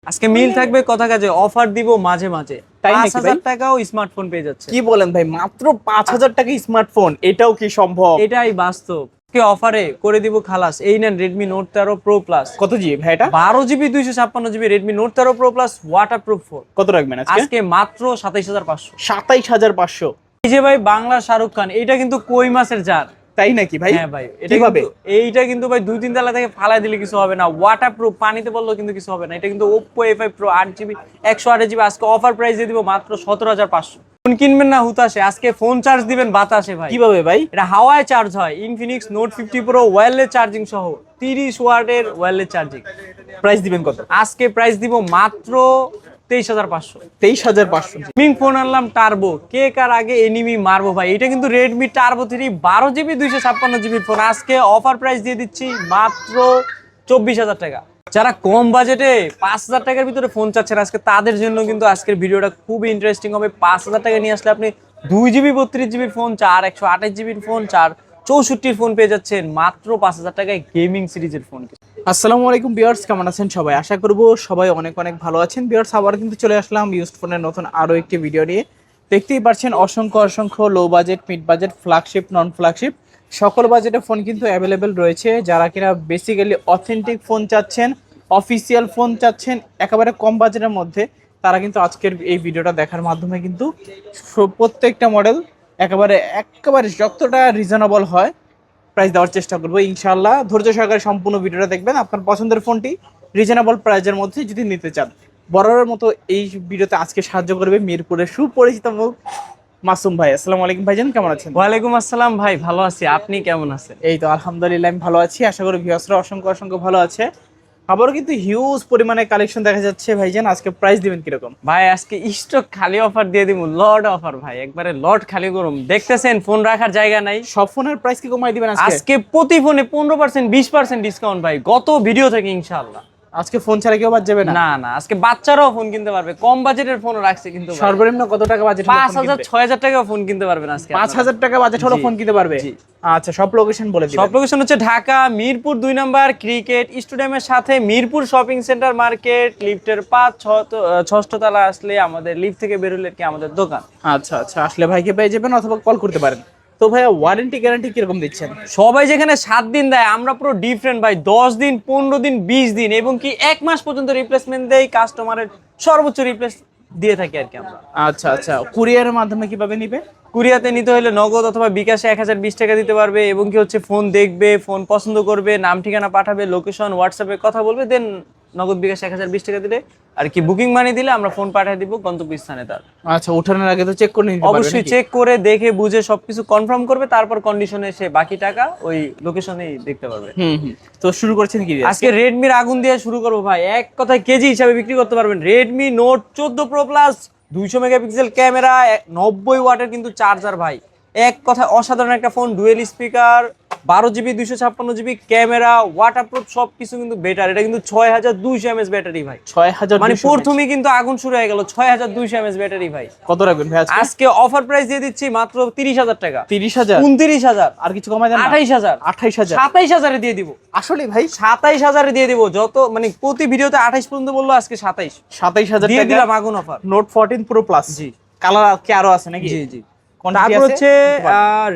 আজকে মিল থাকবে কথা কাজে, অফার দিব মাঝে মাঝে। তাই নাকি ভাই? 5000 টাকাও স্মার্টফোন পেয়ে যাচ্ছে। কি বলেন ভাই, মাত্র 5000 টাকা স্মার্টফোন, এটাও কি সম্ভব? এটাই বাস্তব। কে অফারে করে দিব খালাস। এই নেন Redmi Note 13 Pro Plus। কত জিবি ভাই এটা? 12GB 256GB Redmi Note 13 Pro Plus waterproof phone. কত রাখবেন আজকে? আজকে মাত্র 27500। 27500? এই যে ভাই বাংলা শাহরুখ খান, এইটা কিন্তু কই মাছের জার। তাই নাকি ভাই? হ্যাঁ ভাই, এটা কিভাবে? এইটা কিন্তু ভাই 2-3 তলা থেকে ফালাই দিলে কিছু হবে না, ওয়াটারপ্রুফ, পানিতে পড়লেও কিন্তু কিছু হবে না। এটা কিন্তু Oppo A5 Pro 8GB 128GB। আজকে অফার প্রাইস দিয়ে দিব মাত্র 17500। ফোন কিনবেন না হুতাশে, আজকে ফোন চার্জ দিবেন বাতাসে ভাই। কিভাবে ভাই? এটা হাওয়ায় চার্জ হয়। Infinix Note 50 Pro wireless charging সহ 30 ওয়াটের ওয়্যারলেস চার্জিং। প্রাইস দিবেন কত? আজকে প্রাইস দিব মাত্র 23500। 23500? গেমিং ফোন আনলাম টার্বো, কে কার আগে এনিমি মারবো ভাই। এটা কিন্তু Redmi Turbo 3 12GB 256GB phone. আজকে অফার প্রাইস দিয়ে দিচ্ছি মাত্র 24000 টাকা। যারা কম বাজেটে 5000 টাকার ভিতরে ফোন চাচ্ছেন, আজকে তাদের জন্য কিন্তু আজকের ভিডিওটা খুবই ইন্টারেস্টিং হবে। 5000 টাকা নিয়ে আসলে আপনি 2GB 32GB phone, 4 128GB phone, 4 64 phone পেয়ে যাচ্ছেন মাত্র 5000 টাকায় গেমিং সিরিজের ফোন। আসসালামু আলাইকুম ভিউয়ার্স, কেমন আছেন সবাই? আশা করব সবাই অনেক অনেক ভালো আছেন। ভিউয়ার্স, আবার কিন্তু চলে আসলাম ইউজড ফোনের নতুন আরো একটি ভিডিও নিয়ে। দেখতেই পাচ্ছেন অসংখ্য অসংখ্য low budget, mid budget, flagship, নন ফ্ল্যাগশিপ সকল বাজেটের ফোন কিন্তু অ্যাভেলেবেল রয়েছে। যারা কিনা বেসিক্যালি অথেন্টিক ফোন চাচ্ছেন, অফিসিয়াল ফোন চাচ্ছেন একেবারে কম বাজেটের মধ্যে, তারা কিন্তু আজকের এই ভিডিওটা দেখার মাধ্যমে কিন্তু প্রত্যেকটা মডেল একেবারে যতটা রিজনেবল হয় প্রাইস দেওয়ার চেষ্টা করবো ইনশাআল্লাহ। ধৈর্য সহকারে সম্পূর্ণ ভিডিওটা দেখবেন। আপনার পছন্দের ফোনটি রিজনেবল প্রাইসের মধ্যে যদি নিতে চান, বরাবরের মতো এই ভিডিওতে আজকে সাহায্য করবে মিরপুরের সুপরিচিত মুখ মাসুম ভাই। আসসালামু আলাইকুম ভাইজান, কেমন আছেন? ওয়ালাইকুম আসসালাম ভাই, ভালো আছি। আপনি কেমন আছেন? এই তো আলহামদুলিল্লাহ, আমি ভালো আছি। আশা করি ভিউয়ার্সরা অসংখ্য অসংখ্য ভালো আছে। আবারও কিন্তু হিউজ পরিমাণে কালেকশন দেখা যাচ্ছে ভাইজান। আজকে প্রাইস দিবেন কিরকম? ভাই আজকে স্টক খালি অফার দিয়ে দিব, লট অফার ভাই, একবারে লট খালি করুম। দেখতেছেন ফোন রাখার জায়গা নাই। সব ফোনের প্রাইস কি কমাই দিবেন আজকে? আজকে প্রতি ফোনে 15% 20% ডিসকাউন্ট ভাই, গত ভিডিও থেকে ইনশাআল্লাহ। আজকে ফোন ছাড়া কেউ বাদ যাবে না? না না, আজকে বাচ্চারাও ফোন কিনতে পারবে। কম বাজেটের ফোনও রাখছে কিন্তু ভাই। সর্বনিম্ন কত টাকা বাজেট? 5000 6000 টাকা ফোন কিনতে পারবেন আজকে। 5000 টাকা বাজেট হলো ফোন কিনতে পারবে? জি। আচ্ছা, সব লোকেশন বলে দিন। সব লোকেশন হচ্ছে ঢাকা মিরপুর 2 নাম্বার ক্রিকেট স্টেডিয়ামের সাথে মিরপুর শপিং সেন্টার মার্কেট, লিফটের 5-6 তলা আসলে আমাদের লিফট থেকে বের হলে কি আমাদের দোকান। আচ্ছা আচ্ছা, আসলে ভাইকে পেয়ে যাবেন অথবা কল করতে পারেন। তো ভাইয়া ওয়ারেন্টি গ্যারান্টি কিরকম দিচ্ছেন? সবাই যেখানে 7 দিন দেয়, আমরা পুরো ডিফারেন্ট ভাই। 10 দিন, 15 দিন, 20 দিন এবং কি 1 মাস পর্যন্ত রিপ্লেসমেন্ট দেই। কাস্টমারের সর্বোচ্চ রিপ্লেস দিয়ে থাকি আর কি আমরা। আচ্ছা আচ্ছা, কুরিয়ারের মাধ্যমে কিভাবে নিবে? কুরিয়াতে নিতে হলে নগদ অথবা বিকাশে 1020 টাকা দিতে পারবে এবং কি হচ্ছে ফোন দেখবে, ফোন পছন্দ করবে, নাম ঠিকানা পাঠাবে, লোকেশন হোয়াটসঅ্যাপে কথা বলবে, দেন নগদ বিকাশে 1020 টাকা দিলে আর কি বুকিং মানি দিলে আমরা ফোন পাঠিয়ে দিব গন্তব্যস্থানে তার। আচ্ছা, ওঠানোর আগে তো চেক করে নিতে পারবে? অবশ্যই চেক করে দেখে বুঝে সবকিছু কনফার্ম করবে, তারপর কন্ডিশনে সে বাকি টাকা ওই লোকেশনেই দেখতে পারবে। তো শুরু করছেন কি? আজকে রেডমির আগুন দিয়ে শুরু করবো ভাই। এক কথায় কেজি হিসাবে বিক্রি করতে পারবেন। Redmi Note 14 Pro Plus 200 megapixel camera, 90 ওয়াটের কিন্তু চার্জার ভাই। এক কথায় অসাধারণ একটা phone. Dual speaker, 12GB 256GB camera, waterproof, সবকিছু কিন্তু বেটার। এটা কিন্তু 6200 mAh ব্যাটারি ভাই। 6000 মানে প্রথমেই কিন্তু আগুন শুরু হয়ে গেল। 6200 mAh ব্যাটারি ভাই। কত রাখবেন ভাই আজকে? আজকে অফার প্রাইস দিয়ে দিচ্ছি মাত্র 30000 টাকা। 30000? 29000? আর কিছু কমাই দেন না? 28000? 28000? 27000 এ দিয়ে দিব। আসলে ভাই 27000 এ দিয়ে দিব। যত মানে প্রতি ভিডিওতে 28 পর্যন্ত বললো, আজকে 27000 দিয়ে টাকা দিলাম আগুন অফার। Note 14 Pro Plus? জি। কালার কি আরো আছে নাকি? জি জি। কোনটা তারপর হচ্ছে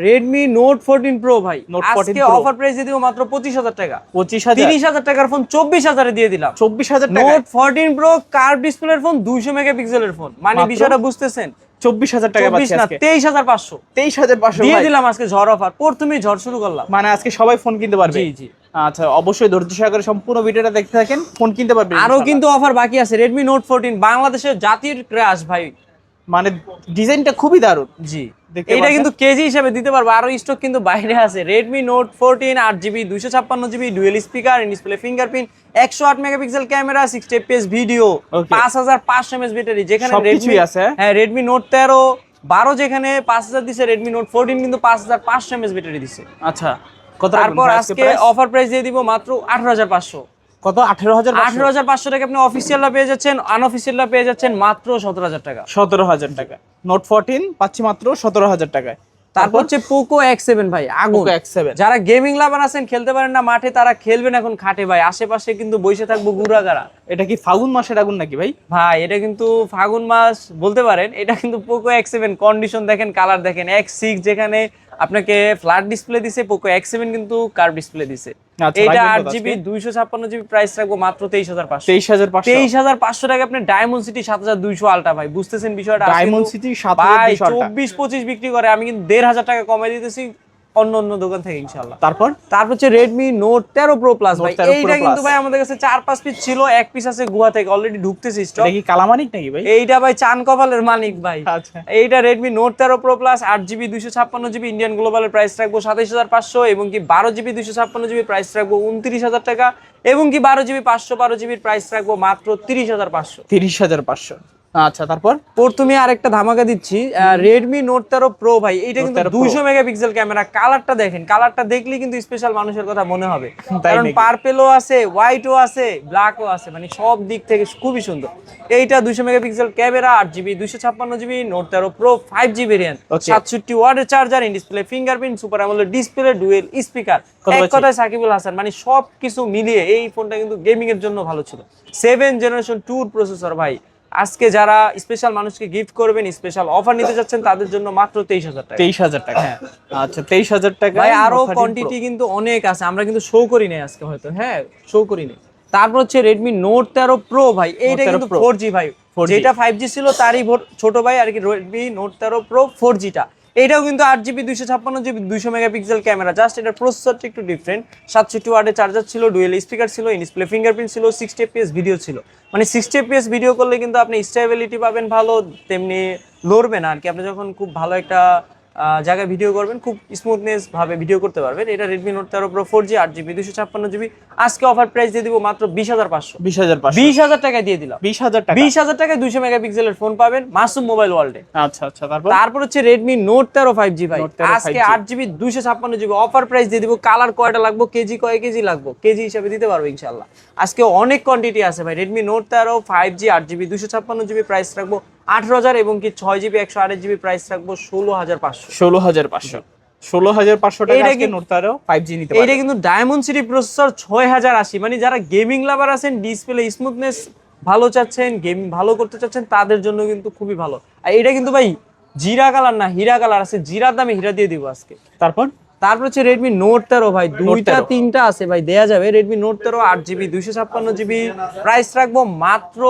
Redmi Note 14 Pro ভাই। Note 14 আজকে Pro অফার প্রাইস দিয়ে দিব মাত্র 25000 টাকা। 25000? 30000 টাকার ফোন 24000 এ দিয়ে দিলাম। 24000 টাকা? Note 14 Pro কার্ভ ডিসপ্লের ফোন, 200 মেগাপিক্সেলের ফোন। মানে বিষয়টা বুঝতেছেন? 24000 টাকা 24 পাচ্ছি না, আজকে। 23500 23500 দিয়ে ভাই। দিলাম আজকে ঝড় অফার। প্রথমেই ঝড় শুরু করলাম। মানে আজকে সবাই ফোন কিনতে পারবে? জি জি। আচ্ছা, অবশ্যই ধৈর্য সহকারে সম্পূর্ণ ভিডিওটা দেখতে থাকেন, ফোন কিনতে পারবেন। আরো কিন্তু অফার বাকি আছে। Redmi Note 14 বাংলাদেশের জাতির ক্রাশ ভাই। মানে ডিজাইনটা খুবই দারুণ। জি, দেখতে এটা পাচ্ছেন? কিন্তু কেজি হিসেবে দিতে পারবো, আরো স্টক কিন্তু বাইরে আছে। Redmi Note 14 8GB 256GB dual speaker, in display fingerprint, 108 megapixel camera, 60 fps video, Okay. 5500 mAh battery. যেখানে সবকিছুই আছে। হ্যাঁ Redmi Note 13 12 যেখানে 5000 দিছে, Redmi Note 14 কিন্তু 5500 mAh ব্যাটারি দিছে। আচ্ছা, কত তারপর আজকে অফার প্রাইস দিয়ে দিব মাত্র 18500। কত? 18500? 18500 টাকা আপনি অফিসিয়ালটা পেয়ে যাচ্ছেন, আনঅফিসিয়ালটা পেয়ে যাচ্ছেন মাত্র 17000 টাকা। 17000 টাকা। Note 14 পাচ্ছি মাত্র 17000 টাকায়। তারপর হচ্ছে পোকো X7 ভাই, আগুন। Poco X7 যারা গেমিং লাভার আছেন, খেলতে পারেন না মাঠে, তারা খেলবেন এখন খাটে ভাই। আশেপাশে কিন্তু বসে থাকবো গুড়াগাড়া। এটা কি ফাগুন মাসের আগুন নাকি ভাই? ভাই এটা কিন্তু ফাগুন মাস বলতে পারেন। এটা কিন্তু পোকো X7, কন্ডিশন দেখেন, কালার দেখেন। X6 যেখানে আপনাকে ফ্ল্যাট ডিসপ্লে দিছে, পোকো X7 কিন্তু কার্ভ ডিসপ্লে দিছে। আচ্ছা, এটা রাখবেন 8GB কত আজকে? 256GB প্রাইস রাখবো মাত্র 23,500। 23,500 23,500 টাকা আপনি ডায়মন্ড সিটি 7,200 আলটা ভাই, বুঝতেছেন বিষয়টা? আজকে ডায়মন্ড কিন্তু সিটি ভাই 7,200 আলটা। 24-25 বিক্রি করে, আমি কিন্তু 1,500 টাকা কমাই দিতেছি অন্য অন্য দোকান থেকে ইনশাআল্লাহ। তারপর হচ্ছে Redmi Note 13 Pro Plus ভাই। Note 13 Pro এইটা কিন্তু Plus। ভাই আমাদের কাছে 4-5 পিস ছিল, এক পিস আছে গুয়া থেকে, অলরেডি ঢুকতেছে স্টক। এটা কি কালামানিক নাকি ভাই? এইটা ভাই চান কপালের মালিক ভাই। আচ্ছা, এইটা Redmi Note 13 Pro Plus 8GB 256GB Indian গ্লোবালের প্রাইস রাখবো 27,500, এবং কি 12GB 256GB প্রাইস রাখবো 29,000 টাকা, এবং কি 12GB 512GB প্রাইস রাখবো মাত্র 30,500। 30,500। আচ্ছা, তারপর প্রথমে আরেকটা ধামাকা দিচ্ছি, Redmi Note 13 Pro ভাই। এটা Note কিন্তু 13 Pro 200 মেগাপিক্সেল ক্যামেরা। কালারটা দেখেন, কালারটা দেখলেই কিন্তু স্পেশাল মানুষের কথা মনে হবে, তাই কারণ নাকি? পার্পেলও আছে, হোয়াইটও আছে, ব্ল্যাকও আছে, মানে সব দিক থেকে খুবই সুন্দর। এইটা 200 megapixel camera, 8GB 256GB, Note 13 Pro 5G variant, Okay. 67 ওয়াটের charger, in display fingerprint, super amoled display, dual speaker. কত এক বলছি? কথায় সাকিবুল হাসান, মানে সবকিছু মিলিয়ে এই ফোনটা কিন্তু গেমিং এর জন্য ভালো ছিল। 7 জেনারেশন 2 প্রসেসর ভাই। আজকে যারা স্পেশাল মানুষকে গিফট করবেন, স্পেশাল অফার নিতে যাচ্ছেন, তাদের জন্য মাত্র 23,000 টাকা। 23,000 টাকা। হ্যাঁ। আচ্ছা, 23,000 টাকা। ভাই আরো কোয়ান্টিটি কিন্তু অনেক আছে, আমরা কিন্তু শো করি নাই আজকে, হয়তো হ্যাঁ শো করি নাই। তারপর হচ্ছে Redmi Note 13 Pro ভাই। এইটা 13 কিন্তু Pro 4G ভাই, 4G যেটা 5G ছিল তারই ছোট ভাই আর কি, Redmi Note 13 Pro 4G টা। এটাও কিন্তু 8GB 256GB 200 megapixel camera, just এটার প্রসেসরটা একটু ডিফারেন্ট। 67 ওয়াটের চার্জার ছিল, ডুয়েল স্পিকার ছিল, ইন ডিসপ্লে ফিঙ্গারপ্রিন্ট ছিল, 60 fps ভিডিও ছিল। মানে 60 fps ভিডিও করলে কিন্তু আপনি স্টেবিলিটি পাবেন ভালো, তেমনি লড়বে না আর কি। আপনি যখন খুব ভালো একটা জায়গায় ভিডিও করবেন, খুব স্মুথনেস ভাবে ভিডিও করতে পারবেন। এটা Redmi Note 13 Pro 4G 8GB 256GB। আজকে অফার প্রাইস দিয়ে দিব মাত্র 20,500। 20,500। 20,000 টাকায় দিয়ে দিলাম। 20,000 টাকা। 20,000 টাকায় 200 মেগাপিক্সেলের ফোন পাবেন মাসুম মোবাইল ওয়ার্ল্ডে। আচ্ছা আচ্ছা, তারপর হচ্ছে Redmi Note 13 5G ভাই। Note 13 আজকে 5G 8GB 256GB offer price দিয়ে দিব। কালার কয়টা লাগবে, কেজি কয় কেজি লাগবে, কেজি হিসাবে দিতে পারবো ইনশাআল্লাহ। আজকে অনেক কোয়ান্টিটি আছে ভাই। Redmi Note 13 5G 8GB 256GB price রাখবো 18,000, এবং কি 6GB 128GB প্রাইস রাখবো 16,500। 16,500। 16,500 টাকা এইটা আজকে কি- Note 13 5G নিতে পারবেন। এইটা কিন্তু ডায়মন্ড সিটি প্রসেসর 6080। মানে যারা গেমিং লাভার আছেন, ডিসপ্লে স্মুথনেস ভালো চাচ্ছেন, গেমিং ভালো করতে চাচ্ছেন, তাদের জন্য কিন্তু খুবই ভালো। আর এটা কিন্তু ভাই জিরা কালার না, হীরা কালার আছে। জিরার দামে হীরা দিয়ে দিব আজকে। তারপর হচ্ছে Redmi Note 13 ভাই, দুইটা 13 তিনটা আছে ভাই, দেয়া যাবে। Redmi Note 13 8GB 256GB price রাখবো মাত্র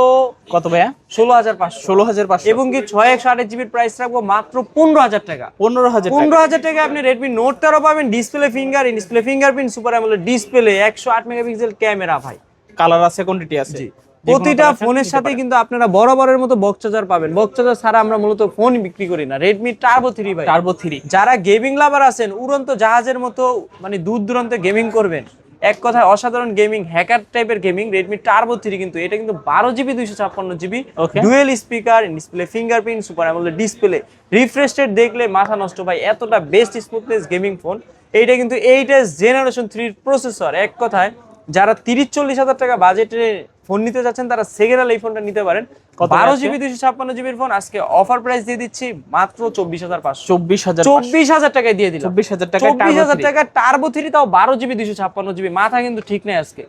কত ভাইয়া? 16,500, 16,500 এবং কি 6/128GB প্রাইস রাখবো মাত্র 15,000 টাকা। 15,000 টাকা। 15,000 টাকা আপনি Redmi Note 13 পাবেন, display finger, in display fingerprint, super amoled display, 108 megapixel camera ভাই। কালার আছে, কোয়ান্টিটি আছে। প্রতিটা ফোনের সাথে কিন্তু আপনারা বরাবরের মতো বক্স চার্জার পাবেন। বক্স চার্জার ছাড়া আমরা মূলত ফোন বিক্রি করি না। Redmi Turbo 3 ভাই। Turbo 3। যারা গেমিং লাভার আছেন, উড়ন্ত জাহাজের মতো মানে দূর দূরান্তে গেমিং করবেন, এক কথায় অসাধারণ গেমিং, হ্যাকার টাইপের গেমিং, Redmi Turbo 3 কিন্তু এটা কিন্তু 12GB 256GB, Okay. Dual speaker, display fingerprint, super amoled display, refresh rate দেখলে মাথা নষ্ট ভাই, এতটা বেস্ট স্মুথনেস গেমিং ফোন। এইটা কিন্তু 8 জেনারেশন 3 প্রসেসর। এক কথায় যারা 30-40 হাজার টাকা বাজেটে ফোন নিতে যাচ্ছেন, তারা সেকেন্ড হ্যান্ড এই ফোনটা নিতে পারেন। কত 12GB 256GB ফোন আজকে অফার প্রাইস দিয়ে দিচ্ছি মাত্র 24,500। 24,000। 24,000 টাকায় দিয়ে দিলাম। 24,000 টাকা। 24,000 টাকা টার্বো 3, তাও 12GB 256GB। মাথা কিন্তু ঠিক নেই আজকে।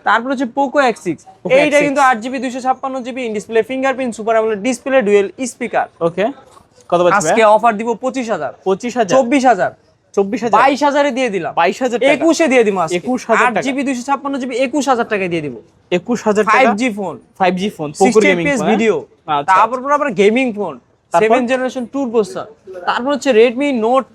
তারপর হচ্ছে Poco X6। Poco এইটা X6 কিন্তু 8GB 256GB, in display fingerprint, super amoled display, dual speaker. Okay, কত বলছো আজকে অফার দিব 25,000, 25,000, 24,000, 24,000, 22,000 এ দিয়ে দিলাম। 22,000 টাকা, 21 এ দিয়ে দিব আজকে। 21,000 টাকা। 8GB 256GB 21,000 টাকায় দিয়ে দিব। 21,000 টাকা। 5G phone, 5G phone, Poco 60 gaming fps phone. Video, আচ্ছা, তারপর আবার গেমিং ফোন, তারপর? 7 জেনারেশন 2 প্রসেসর। তারপর হচ্ছে Redmi Note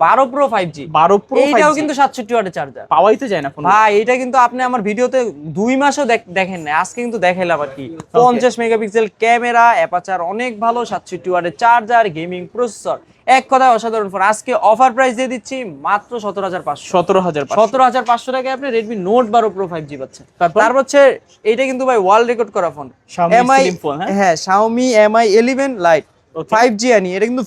12 Pro 5G। 12 Pro এইটাও 5G কিন্তু 67 ওয়াটের চার্জার পাওয়াই তো যায় না ফোন। ভাই। এটা কিন্তু আপনি আমার ভিডিওতে 2 মাসও দেখেন না, আজকে কিন্তু দেখাইলাম আর কি। 50 মেগাপিক্সেল ক্যামেরা, অ্যাপারচার অনেক ভালো, 67 ওয়াটের চার্জার, গেমিং প্রসেসর, এক কথায় অসাধারণ ফোন। আজকে অফার প্রাইস দিয়ে দিচ্ছি মাত্র 17,500। 17,500। 17,500 টাকায় আপনি Redmi Note 12 Pro 5G পাচ্ছেন। তারপর? তারপর হচ্ছে এটা কিন্তু ভাই ওয়ার্ল্ড রেকর্ড করা phone, Xiaomi MI slim phone, হ্যাঁ? হ্যাঁ Xiaomi Mi 11 Lite Okay. 5G আনি। এটা কিন্তু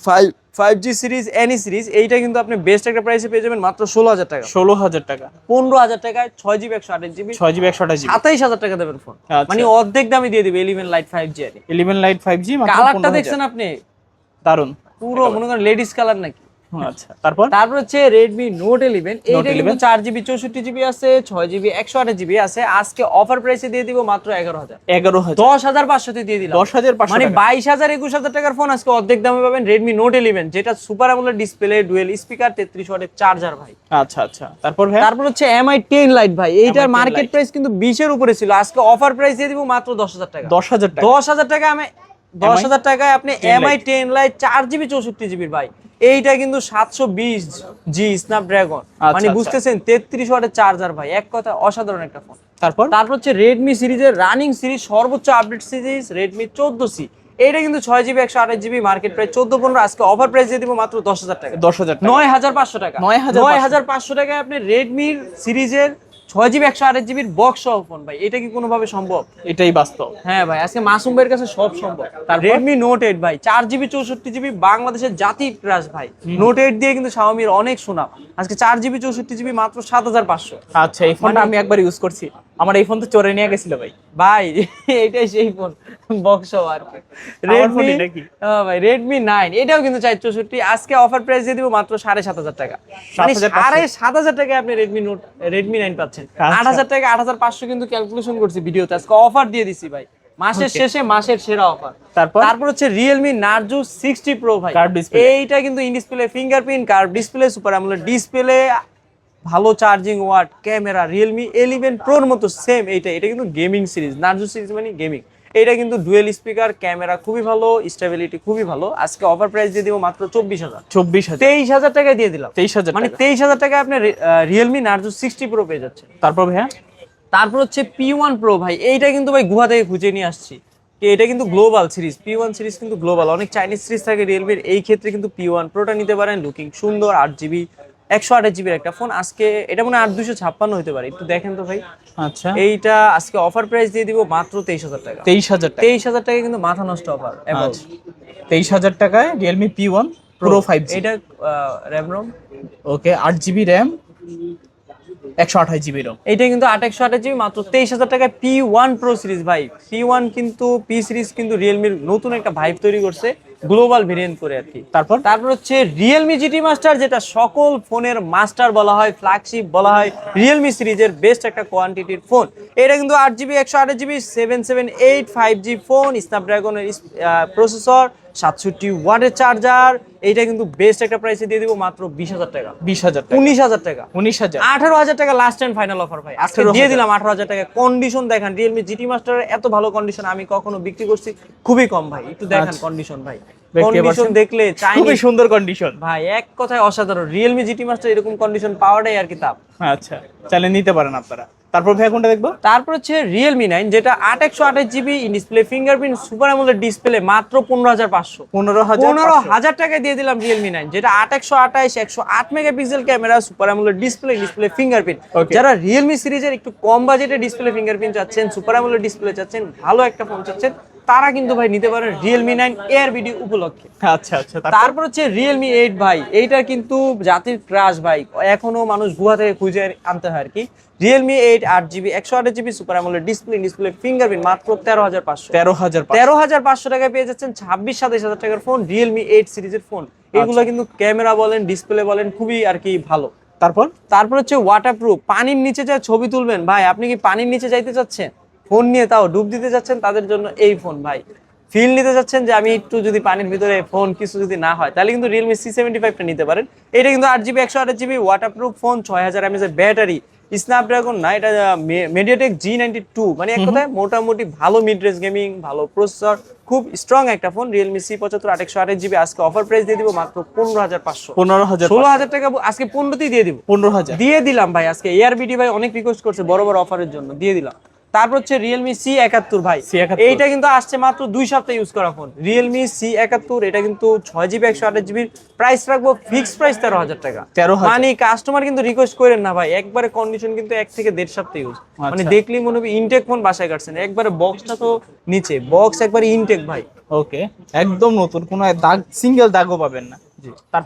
5G সিরিজ, এনি সিরিজ। এইটা কিন্তু আপনি বেস্ট একটা প্রাইসে পেয়ে যাবেন মাত্র 16,000 টাকা। 16,000 টাকা। 15,000 টাকায় 6GB 128GB, 6GB 128GB। 27,000 টাকা দেবেন ফোন। আচ্ছা। মানে অর্ধেক দামে দিয়ে দিবে 11 Lite 5G আনি। 11 Lite 5G মাত্র কালারটা 15,000। দেখছেন আপনি, দারুন। পুরো মনে করেন লেডিস কালার নাকি। আচ্ছা, তারপর তারপর হচ্ছে রেডমি নোট 11, এইটা 11 কিন্তু 4GB 64GB আছে, 6GB 128GB আছে। আজকে অফার প্রাইসে দিয়ে দিব মাত্র 11,000, 11,000, 10,500 তে দিয়ে দিলাম। 10,500 মানে টাকা। 22,000 21,000 টাকার ফোন আজকে অর্ধেক দামে পাবেন রেডমি নোট 11, যেটা super amoled display, dual speaker, 33 ওয়াটের চার্জার ভাই। আচ্ছা আচ্ছা, তারপর ভাই তারপর হচ্ছে MI 10 লাইট ভাই, এইটার MI 10 মার্কেট Lite। প্রাইস কিন্তু 20 এর উপরে ছিল, আজকে অফার প্রাইস দিয়ে দিব মাত্র 10,000 টাকা। 10,000 টাকা। 10,000 টাকা আমি 10,000 টাকায় আপনি 10 MI 10 লাইট 4GB 64GB ভাই, এইটা কিন্তু 720G স্ন্যাপড্রাগন, আচ্ছা, মানে আচ্ছা। বুঝতেছেন 33 ওয়াটের চার্জার ভাই, এক কথা অসাধারণ একটা ফোন। তারপর তারপর হচ্ছে রেডমি সিরিজের রানিং সিরিজ সর্বোচ্চ আপডেট সিরিজ রেডমি 14C, এইটা কিন্তু 6GB 128GB, মার্কেট প্রাইস 14-15, আজকে অফার প্রাইস দিয়ে দিব মাত্র 10,000 টাকা। 10,000 টাকা। 9,500 টাকা। 9,500 টাকায় আপনি রেডমির সিরিজের 6GB 128GB বক্স সহ ফোন ভাই, এটা কি কোনোভাবে সম্ভব? এটাই বাস্তব। হ্যাঁ ভাই, আজকে মাসুম ভাইয়ের কাছে সব সম্ভব। রেডমি নোট 8 ভাই, 4GB 64GB, বাংলাদেশের জাতির ক্রাশ ভাই। নোট 8 দিয়ে কিন্তু শাওমির অনেক সুনাম, আজকে 4GB 64GB মাত্র 7,500। আচ্ছা, এই ফোনটা আমি একবার ইউজ করছি, আমার এই ফোন তো চোরে নিয়ে গেছিল ভাই। ভাই এইটাই সেই ফোন বক্স সহ আর কি। ফোন রেডমি এটা কি? ভাই রেডমি 9, এটাও কিন্তু 464, আজকে অফার প্রাইস দিয়ে দিব মাত্র 7,500 টাকা। মানে 7,500 টাকায় আপনি রেডমি 9 পাচ্ছেন। আচ্ছা। 8,000 টাকা 8,500 কিন্তু ক্যালকুলেশন করছি ভিডিওতে, আজকে অফার দিয়ে দিছি ভাই, মাসের শেষে মাসের সেরা অফার। তারপর হচ্ছে রিয়েলমি নার্জো 60 প্রো ভাই, Curved display। এইটা কিন্তু in display fingerprint, curve display, super amoled display, ভালো চার্জিং ওয়াট, ক্যামেরা রিয়েলমি 11 প্রোর মতো সেম। এটা কিন্তু গেমিং সিরিজ, নার্জো সিরিজ মানে গেমিং। এটা কিন্তু ডুয়েল স্পিকার, ক্যামেরা খুবই ভালো, স্টেবিলিটি খুবই ভালো। আজকে অফার প্রাইস দিয়ে দিব মাত্র 24,000, 23,000 টাকায় দিয়ে দিলাম। 23,000 মানে টাকা। 23,000 টাকায় আপনি রিয়েলমি নার্জো 60 প্রো পেয়ে যাচ্ছেন। তারপর ভাইয়া তারপর হচ্ছে P1 প্রো ভাই, এইটা কিন্তু ভাই গুহা থেকে খুঁজে নিয়ে আসছি। এটা কিন্তু গ্লোবাল সিরিজ, P1 সিরিজ কিন্তু গ্লোবাল, অনেক চাইনিজ সিরিজ থাকে রিয়েলমির, এই ক্ষেত্রে কিন্তু P1 প্রোটা নিতে পারেন। লুকিং সুন্দর, 8GB 128GB একটা ফোন। আজকে এটা মনে হয় 8,256 হতে পারে, একটু দেখেন তো ভাই। আচ্ছা, এইটা আজকে অফার প্রাইস দিয়ে দিব মাত্র 23,000 টাকা। 23,000 টাকা। 23,000 টাকা কিন্তু মাথা নষ্ট অফার। আচ্ছা, 23,000 টাকায় রিয়েলমি P1 প্রো 5G। এটা র্যাম রোম, ওকে, 8GB র্যাম, 128GB রোম। এইটা কিন্তু 8/128GB মাত্র 23,000 টাকায় P1 প্রো সিরিজ ভাই। P1 কিন্তু পি সিরিজ কিন্তু রিয়েলমির নতুন একটা ভাইব তৈরি করছে, গ্লোবাল ভেরিয়েন্ট করে আর কি। তারপর হচ্ছে রিয়েলমি জিটি মাস্টার, যেটা সকল ফোনের মাস্টার বলা হয়, ফ্ল্যাগশিপ বলা হয়, রিয়েলমি সিরিজের বেস্ট একটা কোয়ান্টিটির ফোন। এটা কিন্তু 8GB 128GB 778 5G phone, স্ন্যাপড্রাগনের processor, 67 ওয়াটের চার্জার। এইটা কিন্তু বেস্ট একটা প্রাইসে দিয়ে দিব মাত্র 20,000 টাকা। 20,000 টাকা। 19,000 টাকা। 19,000। 18,000 টাকা লাস্ট এন্ড ফাইনাল অফার ভাই, আজকে দিয়ে দিলাম 18,000 টাকা। কন্ডিশন দেখেন, রিয়েলমি জিটি মাস্টারের এত ভালো কন্ডিশন আমি কখনো বিক্রি করছি খুবই কম ভাই, একটু দেখেন কন্ডিশন ভাই, কন্ডিশন দেখলে খুবই সুন্দর কন্ডিশন ভাই, এক কথায় অসাধারণ। রিয়েলমি জিটি মাস্টার এরকম কন্ডিশন পাওয়াটাই আর কি তাপ। আচ্ছা, চাইলে নিতে পারেন আপনারা। তারপর ভাইয়া কোনটা দেখবো? তারপর হচ্ছে রিয়েলমি 9, যেটা 8/128GB in display, fingerprint, super amoled display, মাত্র 15,500। 15,000 টাকায় দিয়ে দিলাম রিয়েলমি 9, যেটা 8/128 108 megapixel camera, super amoled display, fingerprint. Okay। যারা রিয়েলমি সিরিজের একটু কম বাজেটে ডিসপ্লে ফিঙ্গারপ্রিন্ট চাচ্ছেন, সুপার অ্যামোলেড ডিসপ্লে চাচ্ছেন, ভালো একটা ফোন চাচ্ছেন, তারা কিন্তু ভাই নিতে পারেন রিয়েলমি 9 এয়ার ভিডিও উপলক্ষে। আচ্ছা আচ্ছা, তারপর হচ্ছে রিয়েলমি 8 ভাই, এইটা কিন্তু জাতির ক্রাশ ভাই, এখনো মানুষ গুহা থেকে খুঁজে আনতে হয় আর কি। Realme 8 8GB 128GB super amoled display, fingerprint, মাত্র 13,500। 13,500 টাকায় পেয়ে যাচ্ছেন 26-27 টাকার ফোন, রিয়েলমি 8 সিরিজের ফোন। এগুলো কিন্তু ক্যামেরা বলেন, ডিসপ্লে বলেন, খুবই আর কি ভালো। তারপর হচ্ছে ওয়াটারপ্রুফ, পানির নিচে যা ছবি তুলবেন ভাই, আপনি কি পানির নিচে যাইতে চাচ্ছেন ফোন নিয়ে, তাও ডুব দিতে যাচ্ছেন, তাদের জন্য এই ফোন ভাই। ফিল নিতে যাচ্ছেন যে আমি একটু যদি পানির ভিতরে ফোন কিছু যদি না হয়, তাহলে কিন্তু রিয়েলমি C75টা নিতে পারেন। এটা কিন্তু 8GB 128GB waterproof phone, 6000 mAh এর ব্যাটারি, স্ন্যাপড্রাগন না, এটা মিডিয়াটেক G92, মানে এক কথায় মোটামুটি ভালো মিড রেঞ্জ গেমিং, ভালো প্রসেসর, খুব স্ট্রং একটা ফোন। রিয়েলমি C75 8/128GB, আজকে অফার প্রাইস দিয়ে দিব মাত্র 15,500। 16,000 টাকা আজকে 15তেই দিয়ে দিব। 15,000 দিয়ে দিলাম ভাই আজকে। এআরবিডি ভাই অনেক রিকোয়েস্ট করছে বড় বড় অফারের জন্য, দিয়ে দিলাম। তারপর হচ্ছে রিয়েলমি C71 ভাই, এইটা কিন্তু আসছে মাত্র 2 সপ্তাহ ইউজ করা ফোন। রিয়েলমি C71, এটা কিন্তু 6GB 128GB, প্রাইস রাখবো ফিক্সড প্রাইস 13,000 টাকা। মানে কাস্টমার কিন্তু রিকোয়েস্ট করেন না ভাই, একবারে কন্ডিশন কিন্তু 1 থেকে 1.5 সপ্তাহ ইউজ, মানে দেখলেই মনে হবে ইনটেক ফোন বাসায় কাটছেন। একবারে বক্সটা তো নিচে, বক্স একবারে ইনটেক ভাই। ওকে, একদম নতুন, কোনো দাগ, সিঙ্গেল দাগও পাবেন না।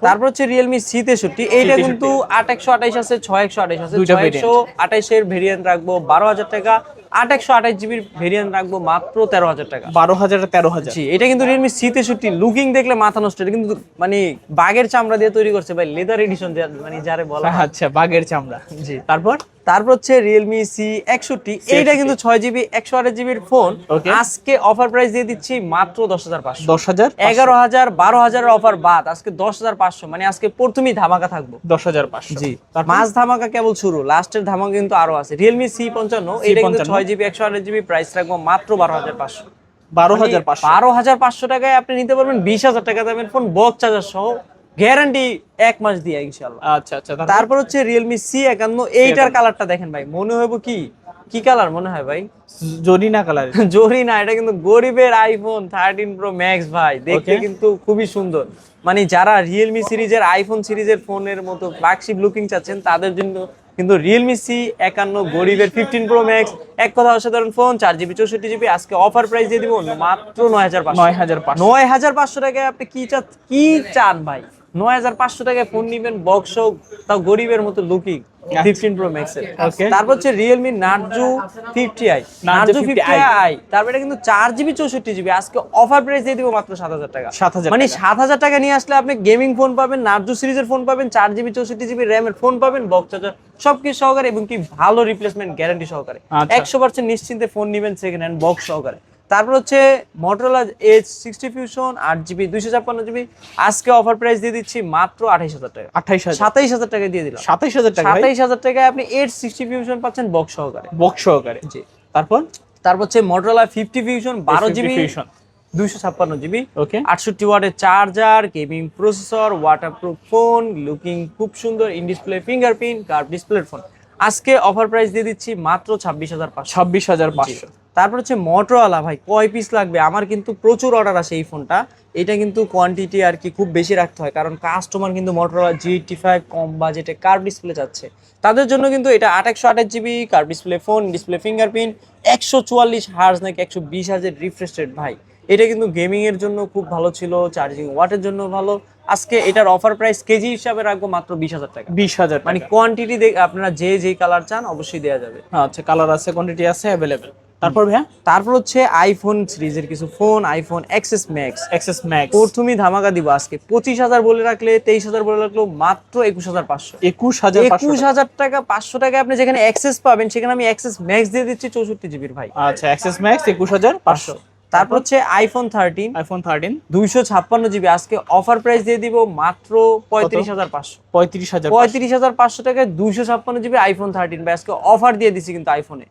তারপর হচ্ছে রিয়েলমি C63, এইটা কিন্তু 8/128 আছে, 6/128 আছে। 6/128 এর ভেরিয়েন্ট রাখবো 12,000 টাকা। 828 জিবির ভেরিয়েন্ট রাখবো মাত্র 13,000 টাকা। 12,000 আর 13,000। জি, এটা কিন্তু Realme C63, লুকিং দেখলে মাথা নষ্ট। এটা কিন্তু মানে বাঘের চামড়া দিয়ে তৈরি করছে ভাই, লেদার এডিশন মানে যারে বলা হয়। আচ্ছা, বাঘের চামড়া। জি, তারপর তারপর হচ্ছে Realme C61, এইটা কিন্তু 6GB 128 জিবির ফোন। Okay. আজকে অফার প্রাইস দিয়ে দিচ্ছি মাত্র 10,500। 10,000, 11,000 12,000 অফার বাদ আজকে 10,500, মানে আজকে প্রথমেই ধামাকা থাকবো। 10,500। জি, মাস ধামাকা কেবল শুরু, লাস্টের ধামাকা কিন্তু আরো আছে। Realme C55, এটা কিন্তু 6GB 128 জিবি, প্রাইস রাখবো মাত্র 12,500। 12,500। 12,500 টাকায় আপনি নিতে পারবেন 20,000 টাকা দামের ফোন, বক্স চার্জার সহ, গ্যারান্টি 1 মাস দিয়ে ইনশাআল্লাহ। আচ্ছা আচ্ছা। তারপর হচ্ছে Realme C51, এইটার কালারটা দেখেন ভাই, মনে হইব কি কালার মনে হয় ভাই? জরিনা কালার। জরি না, এটা কিন্তু গরিবের আইফোন 13 প্রো ম্যাক্স ভাই, দেখতে Okay. কিন্তু খুবই সুন্দর। মানে যারা Realme সিরিজের, আইফোন সিরিজের ফোনের মতো ফ্ল্যাগশিপ লুকিং চাচ্ছেন তাদের জন্য কিন্তু Realme C51 গরিবের 15 প্রো ম্যাক্স, এক কথা অসাধারণ ফোন, 4GB 64GB। আজকে অফার প্রাইস দিয়ে দিব মাত্র 9,500। 9,500। 9,500 টাকায় আপনি কি চান ভাই? 9,500 টাকায় ফোন নিবেন, বক্স, তাও গরিবের মতো লুকিং, 15 প্রো ম্যাক্স এর। Okay. তারপর হচ্ছে Realme Narzo 50i, Narzo 50i, তারপর এটা কিন্তু 4GB 64GB। আজকে অফার প্রাইস দিয়ে দিব মাত্র 7,000 টাকা। 7,000 মানে টাকা। 7,000 টাকা নিয়ে আসলে আপনি গেমিং ফোন পাবেন, Narzo সিরিজের ফোন পাবেন, 4GB 64GB র্যামের ফোন পাবেন, বক্স চার্জার সবকিছু সহকারে, এবং কি ভালো রিপ্লেসমেন্ট গ্যারান্টি সহকারে। আচ্ছা। 100% নিশ্চিন্তে ফোন নিবেন সেকেন্ড হ্যান্ড, বক্স সহকারে। তারপর হচ্ছে Motorola Edge 60 Fusion 8GB 256GB। আজকে অফার প্রাইস দিয়ে দিচ্ছি মাত্র 28,000 টাকা। 28,000। 27,000 টাকা দিয়ে দিলাম। 27,000 টাকা। 27,000 টাকায় আপনি Edge 60 Fusion পাচ্ছেন বক্স সহকারে। বক্স সহকারে। জি। তারপর হচ্ছে Motorola 50 Fusion 12GB 50 256GB, ওকে। 68 ওয়াটের charger, gaming processor, waterproof phone, looking খুব সুন্দর, ইন ডিসপ্লে ফিঙ্গারপ্রিন্ট, কার্ভ ডিসপ্লের ফোন। আজকে অফার প্রাইস দিয়ে দিচ্ছি মাত্র 26,500। 26,500। তারপর হচ্ছে Motorola, ভাই কয় পিস লাগবে? আমার কিন্তু প্রচুর অর্ডার আসে এই ফোনটা। এটা কিন্তু কোয়ান্টিটি আর কি খুব বেশি রাখতে হয়, কারণ কাস্টমার কিন্তু Motorola G85 কম বাজেটে কার্ভ ডিসপ্লে চাচ্ছে। তাদের জন্য কিন্তু এটা 128GB curve display phone, display fingerprint, 144 hertz নাকি 120 হার্জের রিফ্রেশ রেট ভাই। এটা কিন্তু গেমিং এর জন্য খুব ভালো ছিল, চার্জিং ওয়াটের জন্য ভালো। আজকে এটার অফার প্রাইস কেজি হিসাবে রাখবো মাত্র 20,000 টাকা। 20,000 মানে টাকা। কোয়ান্টিটি আপনারা যে কালার চান অবশ্যই দেওয়া যাবে। আচ্ছা, কালার আছে, কোয়ান্টিটি আছে अवेलेबल। তারপর ভাইয়া তারপর হচ্ছে আইফোন সিরিজের কিছু phone, iPhone XS Max। XS max. প্রথমেই ধামাকা দিব আজকে, 25,000 বলে রাখলে, 23,000 বলে রাখলেও মাত্র 21,500। 21,500। 21,000 টাকা 500 টাকা আপনি যেখানে এক্সেস পাবেন, সেখানে আমি XS Max দিয়ে দিচ্ছি 64GB ভাই। আচ্ছা, এক্সএস ম্যাক্স 21,500। তারপর হচ্ছে আইফোন 13 আইফোন 13 256GB। আজকে অফার প্রাইস দিয়ে দিব মাত্র 35,500। 35,000। 35,500 টাকায় 256GB আইফোন 13 ভাই, আজকে অফার দিয়ে দিছি কিন্তু আইফোনে।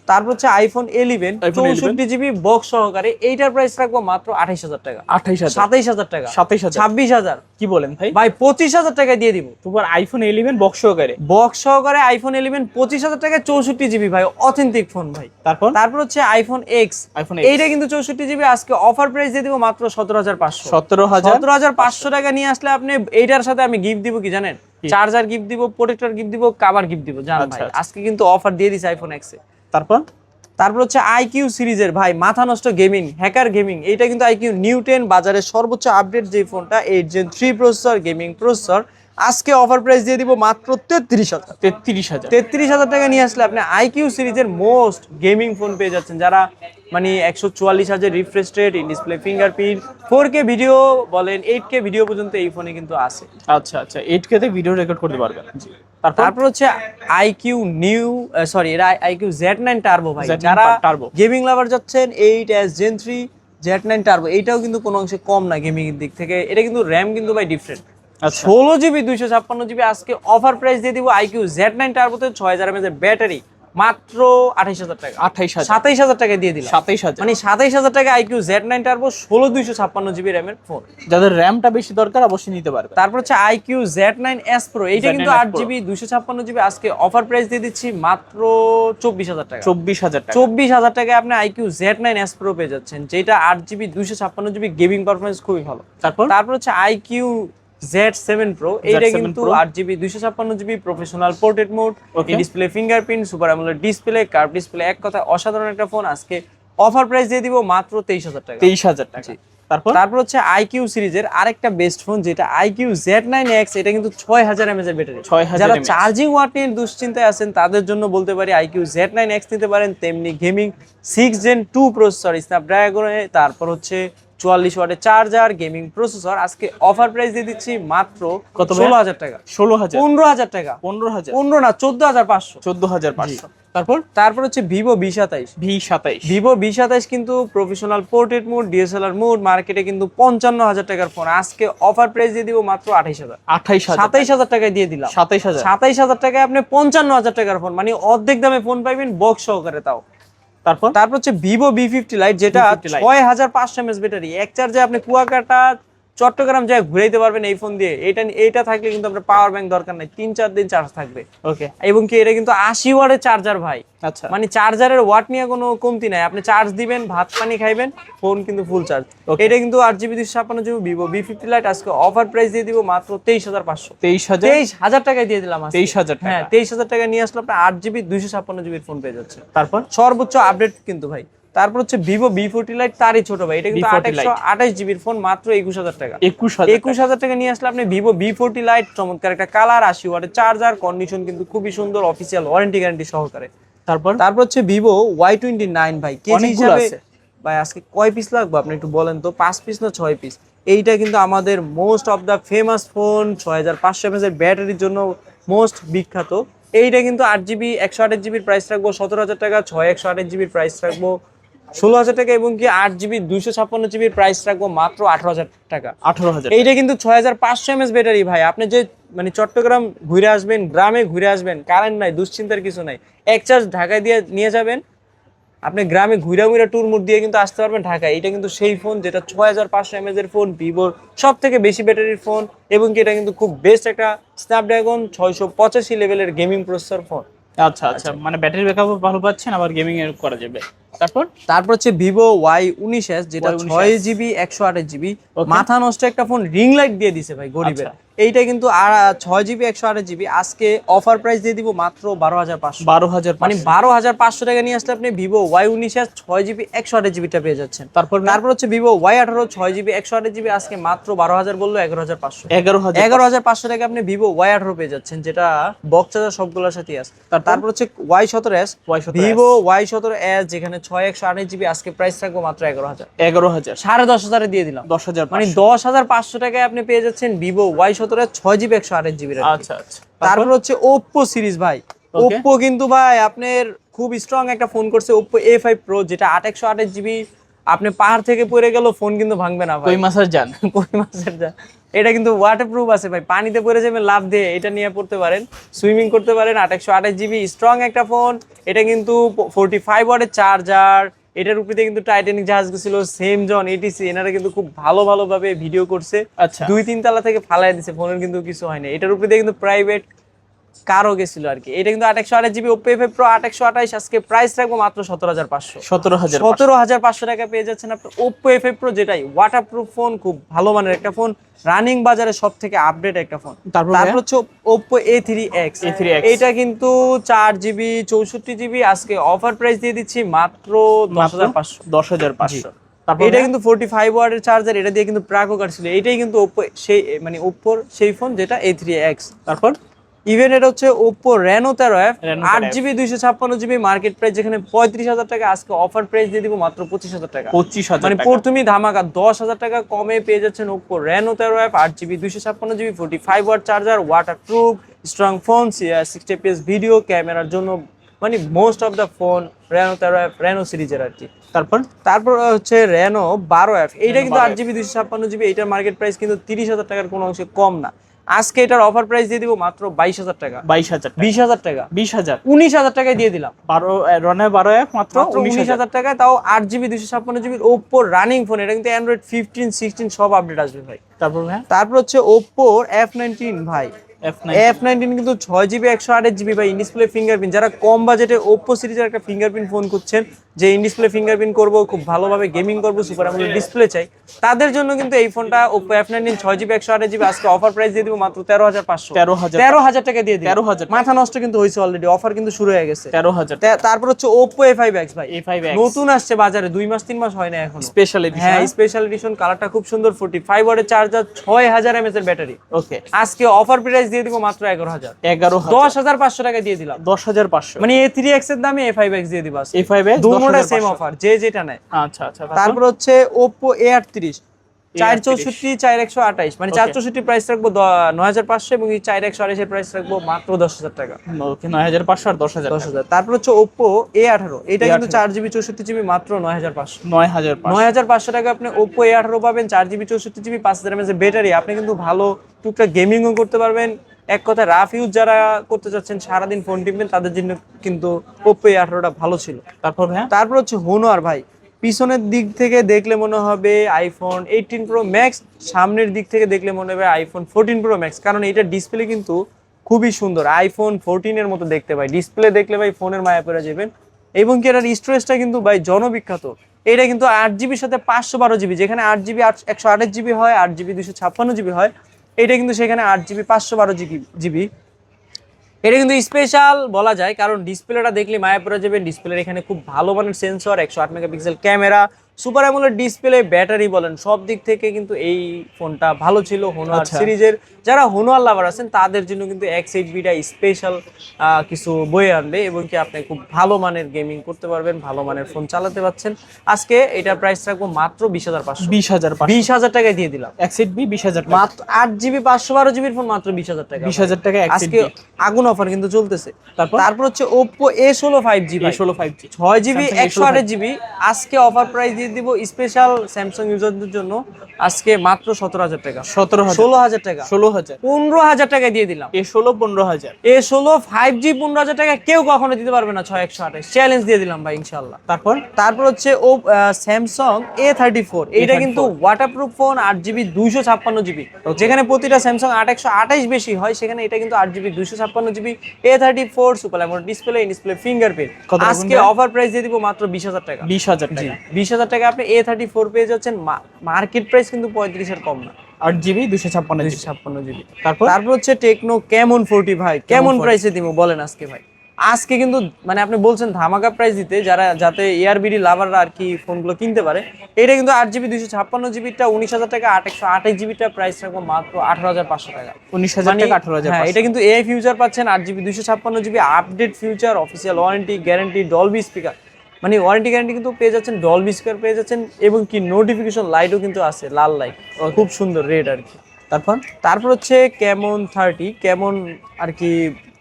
তারপর হচ্ছে আইফোন 11 64GB বক্স সহকারে, এইটার প্রাইস রাখবো মাত্র 28,000 টাকা। 28,000। 27,000 টাকা। 27,000। 26,000। কি বলেন ভাই? ভাই 25,000 টাকায় দিয়ে দিব। তোমার আইফোন 11 বক্স সহকারে। বক্স সহকারে আইফোন 11 25,000 টাকায় 64GB ভাই, অথেন্টিক ফোন ভাই। তারপর হচ্ছে আইফোন X। আইফোন এইটা কিন্তু 64GB, আজকে অফার প্রাইস দিয়ে দিব মাত্র 17,500। 17,000। 17,500 টাকা নিয়ে আসলে আপনি এইটার সাথে আমি গিফট দিব কি জানেন? চার্জার গিফট দিব, প্রোটেক্টর গিফট দিব, কভার গিফট দিব। জান ভাই, আচ্ছা। আজকে কিন্তু অফার দিয়ে দিছে আইফোন X এ। তারপর হচ্ছে IQ সিরিজের ভাই মাথা নষ্ট গেমিং, হ্যাকার গেমিং। এইটা কিন্তু IQ Neo 10 বাজারের সর্বোচ্চ আপডেট যে ফোনটা, 8 Gen 3 প্রসেসর, গেমিং প্রসেসর। আজকে অফার প্রাইস দিয়ে দিব মাত্র 33,000। 33,000। 33,000 টাকা নিয়ে আসলে আপনি IQ সিরিজের মোস্ট গেমিং ফোন পেয়ে যাচ্ছেন, যারা মানে 144 হাজার refresh rate, in display fingerprint, 4K video বলেন 8K ভিডিও পর্যন্ত এই ফোনে কিন্তু আছে। আচ্ছা আচ্ছা, 8K তে ভিডিও রেকর্ড করতে পারবেন। তারপর হচ্ছে এটা IQ Z9 টার্বো ভাই, Z9 যারা Turbo। গেমিং লাভার যাচ্ছেন 8S Gen 3 Z9 টার্বো, এইটাও কিন্তু কোনো অংশে কম না গেমিং এর দিক থেকে। এটা কিন্তু র্যাম কিন্তু ভাই ডিফারেন্ট, আচ্ছা। 16GB 256GB। আজকে অফার প্রাইস দিয়ে দিব IQ Z9 টার্বোতে 6000 mAh এর ব্যাটারি মাত্র 28,000 টাকা। 27,000 টাকা দিয়ে দিলাম। 27,000। মানে 27,000 টাকা IQ Z9 টার্বো 16 256GB র্যামের ফোন। যাদের র্যামটা বেশি দরকার অবশ্যই নিতে পারবে। তারপর হচ্ছে IQ Z9S Pro, এইটা কিন্তু 8GB 256GB। আজকে অফার প্রাইস দিয়ে দিচ্ছি মাত্র 24,000 টাকা। 24,000 টাকা। 24,000 টাকায় আপনি IQ Z9S Pro পেয়ে যাচ্ছেন, যেটা 8GB 256GB গেমিং পারফরম্যান্স খুবই ভালো। তারপর হচ্ছে IQ Z7 Pro, এইটা কিন্তু 8GB 256GB professional portrait mode, display fingerprint, super amoled display, curve display, এক কথা অসাধারণ একটা ফোন। আজকে অফার প্রাইস দিয়ে দিব মাত্র 23,000 টাকা। 23,000 টাকা। তারপর হচ্ছে আইকিউ সিরিজের আরেকটা বেস্ট ফোন যেটা আইকিউ Z9X, এটা কিন্তু 6000 mAh এর ব্যাটারি। 6000 যারা mAh চার্জিং ওয়াট নিয়ে দুশ্চিন্তায় আছেন তাদের জন্য বলতে পারি আইকিউ Z9X নিতে পারেন। তেমনি গেমিং 6 Gen 2 প্রসেসর স্ন্যাপড্রাগনে, তারপর হচ্ছে 44 ওয়াটের চার্জার, গেমিং প্রসেসর। আজকে অফার প্রাইস দিয়ে দিচ্ছি মাত্র কত? 16000 টাকা। 16000 15000 টাকা। 15000 15 না 14500। 14500। তারপর হচ্ছে ভিভো V27। ভিভো V27 কিন্তু professional portrait mode, DSLR mode, মার্কেটে কিন্তু 55000 টাকার ফোন। আজকে অফার প্রাইস দিয়ে দিব মাত্র 28000। 27000 টাকায় দিয়ে দিলাম। 27000 টাকায় আপনি 55000 টাকার ফোন, মানে অর্ধেক দামে ফোন পাইবেন বক্স সহকারে। তাও তারপর হচ্ছে ভিভো V50 লাইট, যেটা 6500 mAh ব্যাটারি। এক চার্জে আপনি কুয়াকাটা চট্টগ্রাম যায় ঘুরাইতে পারবেন এই ফোন দিয়ে। এইটা থাকলে কিন্তু আপনার পাওয়ার ব্যাংক দরকার নাই, 3-4 দিন চার্জ থাকবে। ওকে। এবং কি এটা কিন্তু 80 ওয়াটের চার্জার ভাই। আচ্ছা, মানে চার্জারের ওয়াট নিয়ে কোনো কমতি নাই, আপনি চার্জ দিবেন, ভাত পানি খাইবেন, ফোন কিন্তু ফুল চার্জ। এটা কিন্তু 8GB 256GB Vivo V50 light আজকে অফার প্রাইস দিয়ে দিব মাত্র 23500। 23000 টাকায় দিয়ে দিলাম। 23000 টাকা। হ্যাঁ, 23000 টাকা নিয়ে আসলে আপনি 8GB 256GB ফোন পেয়ে যাচ্ছেন। তারপর সর্বোচ্চ আপডেট কিন্তু ভাই। তারপর হচ্ছে ভিভো V40 লাইট, তারই ছোট ভাই। এটা কিন্তু 828GB ফোন, মাত্র 21000 টাকা। 21000 টাকা নিয়ে আসলে আপনি ভিভো V40 লাইট, চমৎকার একটা কালার, 80 ওয়াটের চার্জার, কন্ডিশন কিন্তু খুবই সুন্দর, অফিসিয়াল ওয়ারেন্টি গ্যারান্টি সহকারে। তারপর হচ্ছে ভিভো Y29 ভাই। কেজি হিসাবে ভাই আজকে কয় পিস লাগবে আপনি একটু বলেন তো? 5 পিস না 6 পিস? এইটা কিন্তু আমাদের most of the famous phone, 6500 mAh এর ব্যাটারির জন্য মোস্ট বিখ্যাত। এইটা কিন্তু 8GB 128GB প্রাইস রাখবো 17000 টাকা, 128GB প্রাইস রাখবো 16000 টাকা, এবং কি 8GB 256GB প্রাইস রাখবো মাত্র 18000 টাকা। 18000। এইটা কিন্তু 6500 mAh ব্যাটারি ভাই। আপনি যে মানে চট্টগ্রাম ঘুরে আসবেন, গ্রামে ঘুরে আসবেন, কারেন্ট নাই, দুশ্চিন্তার কিছু নাই, এক চার্জ ঢাকায় দিয়ে নিয়ে যাবেন, আপনি গ্রামে ঘুরে ট্যুর মুড দিয়ে কিন্তু আসতে পারবেন ঢাকায়। এটা কিন্তু সেই ফোন যেটা 6500 mAh এর ফোন, ভিভোর সব থেকে বেশি ব্যাটারির ফোন, এবং কি এটা কিন্তু খুব বেস্ট একটা স্ন্যাপড্রাগন 685 লেভেলের গেমিং প্রসেসর ফোন। আচ্ছা, মানে ব্যাটারি ব্যাকআপও ভালো পাচ্ছেন, আবার গেমিং এর করা যাবে। তারপর হচ্ছে ভিভো Y19s, যেটা 6GB 128GB মাথা নষ্ট একটা ফোন, রিং লাইট দিয়ে দিছে ভাই গরিবের। এইটা কিন্তু 6GB 128GB আজকে অফার প্রাইস দিয়ে দিব মাত্র 12500। মানে 12500 টাকা নিয়ে আসলে আপনি ভিভো Y19s 6GB 128GB টা পেয়ে যাচ্ছেন। তারপর হচ্ছে ভিভো Y18 6GB 128GB আজকে মাত্র 12000 বললো 11500। 11500 টাকা আপনি ভিভো Y18 পেয়ে যাচ্ছেন, যেটা বক্স চার্জার সবগুলোর সাথেই আছে। তারপর হচ্ছে Y17s, ভিভো Y17s যেখানে 6128GB আজকে প্রাইস থাকবো মাত্র 11000। 10500 দিয়ে দিলাম। 10000, মানে 10500 টাকায় আপনি পেয়ে যাচ্ছেন ভিভো Y17 6GB 128GB। আচ্ছা। তারপর হচ্ছে ওপ্পো সিরিজ ভাই। ওপ্পো কিন্তু ভাই আপনার খুব স্ট্রং একটা ফোন করছে, ওপ্পো A5 Pro, যেটা 828GB। আপনি পাহাড় থেকে পড়ে গেল ফোন কিন্তু ভাঙবে না ভাই। কই মাছের জান। এটা কিন্তু ওয়াটারপ্রুফ আছে ভাই, পানিতে পড়ে যাবেন লাভ দিয়ে, এটা নিয়ে পড়তে পারেন, সুইমিং করতে পারেন। 828GB স্ট্রং একটা ফোন। এটা কিন্তু 45 ওয়াটের চার্জার। এটার উপরে কিন্তু টাইটানিক জাহাজ ছিল, সেম জন এটিসি, এনারা কিন্তু খুব ভালোভাবে ভিডিও করছে। আচ্ছা, 2-3 তলা থেকে ফালাই দিছে, ফোনের কিন্তু কিছু হয় না। এটার উপরে কিন্তু প্রাইভেট কারও গেছিল আর কি। এটা কিন্তু 828GB Oppo A5 Pro 828, আজকে প্রাইস রাখবো মাত্র 17500। 17500 টাকা পেয়ে যাচ্ছেন আপনি Oppo A5 Pro, যেটাই ওয়াটারপ্রুফ ফোন, খুব ভালো মানের একটা ফোন, রানিং বাজারে সব থেকে আপডেট একটা ফোন। তারপর হচ্ছে Oppo A3X। এটা কিন্তু 4GB 64GB আজকে অফার প্রাইস দিয়ে দিচ্ছি মাত্র 10500। এটা কিন্তু 45 ওয়াটের চার্জার, এটা দিয়ে কিন্তু প্রাকও কাটছিল। এটাই কিন্তু Oppo সেই মানে Oppoর সেই ফোন, যেটা A3X। তারপর ইভেন এটা হচ্ছে Oppo Reno 13F 8GB 256GB market price, যেখানে 35000 টাকা, আজকে অফার প্রাইস দিয়ে দিব মাত্র 25000 টাকা। 25000, মানে প্রথমেই ধামাকা 10000 টাকা কমে পেয়ে যাচ্ছেন Oppo Reno 13F 8GB 256GB 45 watt charger, waterproof, strong phone, 60 fps video, ক্যামেরার জন্য মানে most of the phone Reno 13F, Reno সিরিজের আর কি। তারপর হচ্ছে Reno 12F, এইটা কিন্তু 8GB 256GB, এইটার মার্কেট প্রাইস কিন্তু 30000 টাকার কোনো অংশে কম না। আজকে এটার অফার প্রাইস দিয়ে দিব মাত্র 22000 টাকা। 20000 টাকা, 19000 টাকায় দিয়ে দিলাম। Reno 12F মাত্র 19000 টাকায়, তাও 8GB 256GB Oppo running phone. এটা কিন্তু Android 15, 16 সব আপডেট আসবে ভাই। তারপর হচ্ছে Oppo F19 ভাই। F19 কিন্তু 6GB 128GB বা ইন ডিসপ্লে ফিঙ্গারপ্রিন্ট, যারা কম বাজেটে Oppo সিরিজের একটা ফিঙ্গারপ্রিন্ট ফোন খুঁজছেন, যে ইন ডিসপ্লে ফিঙ্গারপ্রিন্ট করব, খুব ভালোভাবে গেমিং করব, সুপার অ্যামোলেড ডিসপ্লে চাই, তাদের জন্য কিন্তু এই ফোনটা Oppo F19 6GB 128GB আজকে অফার প্রাইস দিয়ে দিব মাত্র 13,500। 13,000 টাকা দিয়ে দিই। 13,000 মাথা নষ্ট কিন্তু হয়েছে অলরেডি, অফার কিন্তু শুরু হয়ে গেছে। 13,000। তারপর হচ্ছে Oppo A5X ভাই, A5X নতুন আসছে বাজারে, 2 মাস 3 মাস হয় না এখন। Special edition. হ্যাঁ স্পেশাল এডিশন, কালারটা খুব সুন্দর, 45 ওয়াটের চার্জার, 6000 mAh এর ব্যাটারি। ওকে, আজকে অফার প্রাইস দিয়ে দিব মাত্র 11,000। 11,000 10,500 টাকা দিয়ে দিলাম। 10,500 মানে A3X এর দামে A5X দিয়ে দিব আজকে। A5X দুটোটা সেম অফার, যে যেটা নেয়। আচ্ছা আচ্ছা। তারপর হচ্ছে Oppo A38 464 4128, মানে 464 প্রাইস রাখবো 9,500 এবং এই 4128 এর প্রাইস রাখবো মাত্র 10,000 টাকা। ওকে, 9,500 আর 10,000। 10,000। তারপর হচ্ছে Oppo A18, এটা কিন্তু 4GB 64GB মাত্র 9,500। 9,500 টাকা আপনি Oppo A18 পাবেন, 4GB 64GB, 5000 mAh ব্যাটারি। আপনি কিন্তু ভালো টুকটাক গেমিংও করতে পারবেন। এক কথা রাফ ইউজ যারা করতে চাচ্ছেন, সারাদিন ফোন টিপবেন, তাদের জন্য কিন্তু Oppo A18টা ভালো ছিল। তারপর হচ্ছে Honor ভাই, পিছনের দিক থেকে দেখলে মনে হবে আইফোন 18 Pro Max, সামনের দিক থেকে দেখলে মনে হবে আইফোন 14 Pro Max, কারণ এটা ডিসপ্লে কিন্তু খুবই সুন্দর, আইফোন 14 এর মতো দেখতে ভাই। ডিসপ্লে দেখলে ভাই ফোনের মায়া পড়ে যাবেন। এবং কি এটার স্টোরেজটা কিন্তু ভাই জনবিখ্যাত। এটা কিন্তু 8GB সাথে 512GB, যেখানে 8GB 128GB হয়, 8GB 256GB হয়, এটা কিন্তু সেখানে 8GB 512GB। এটা কিন্তু স্পেশাল বলা যায়, কারণ ডিসপ্লেটা দেখলে মায়া পড়ে যাবে। ডিসপ্লের এখানে খুব ভালো মানের sensor, 108 megapixel camera, super amoled display, battery বলেন সব দিক থেকে কিন্তু এই ফোনটা ভালো ছিল। হোনোয়ার সিরিজের যারা হোনোয়ার লাভার আছেন তাদের জন্য কিন্তু X8Bটা স্পেশাল কিছু বয়ে আনবে, এবং কি আপনি খুব ভালো মানের গেমিং করতে পারবেন, ভালো মানের ফোন চালাতে পারছেন। আজকে এটার প্রাইস রাখবো মাত্র 20,500। 20,000 টাকায় দিয়ে দিলাম। X8B 20,000 মাত্র 8GB 512GB ফোন মাত্র 20,000 টাকা। 20,000 টাকা আজকে আগুন অফার কিন্তু চলতেছে। তারপর হচ্ছে Oppo A16 5G, 6GB 128GB আজকে অফার প্রাইস দিয়ে দিব স্পেশাল স্যামসাং ইউজারদের জন্য আজকে মাত্র 17,000 টাকা। 16,000 টাকা। 15,000 টাকা দিয়ে দিলাম। A16 15,000। A16 5G 15,000 টাকা কেউ কখনো দিতে পারবে না। 6128 চ্যালেঞ্জ দিয়ে দিলাম ভাই ইনশাআল্লাহ। তারপর হচ্ছে স্যামসাং A34, এইটা কিন্তু ওয়াটারপ্রুফ ফোন, 8GB 256GB, যেখানে প্রতিটা স্যামসাং 8 বেশি হয়, সেখানে এটা কিন্তু 8GB 256GB। A34 super amoled display, in display fingerprint. আজকে অফার প্রাইস দিয়ে দিব মাত্র 20,000 টাকা। 20,000 টাকা। 20,000 টাকা আপনি A34 পেয়ে যাচ্ছেন। মার্কেট প্রাইস কিন্তু 35 এর কম না। 8GB 256GB। তারপর হচ্ছে টেকনো Camon 40 ভাই, কেমন প্রাইসে দিব বলেন আজকে ভাই? আজকে কিন্তু মানে আপনি বলছেন ধামাকা প্রাইস দিতে, যাতে এআরবিডি লাভাররা আর কি ফোনগুলো কিনতে পারে। এটা কিন্তু 8GB 256GBটা 19,000 টাকা, 128GBটা প্রাইস রাখবো মাত্র 18,500 টাকা। 19,000 টাকা 18,500। হ্যাঁ, এটা কিন্তু এআই ফিউচার পাচ্ছেন, 8GB 256GB, update future, official warranty guarantee, Dolby speaker, মানে ওয়ারেন্টি গ্যারান্টি কিন্তু পেয়ে যাচ্ছেন, ডলবি স্পিকার পেয়ে যাচ্ছেন, এবং কি নোটিফিকেশন লাইটও কিন্তু আছে, লাল লাইট, খুব সুন্দর রেড আর কি। তারপর হচ্ছে Camon 30, কেমন আর কি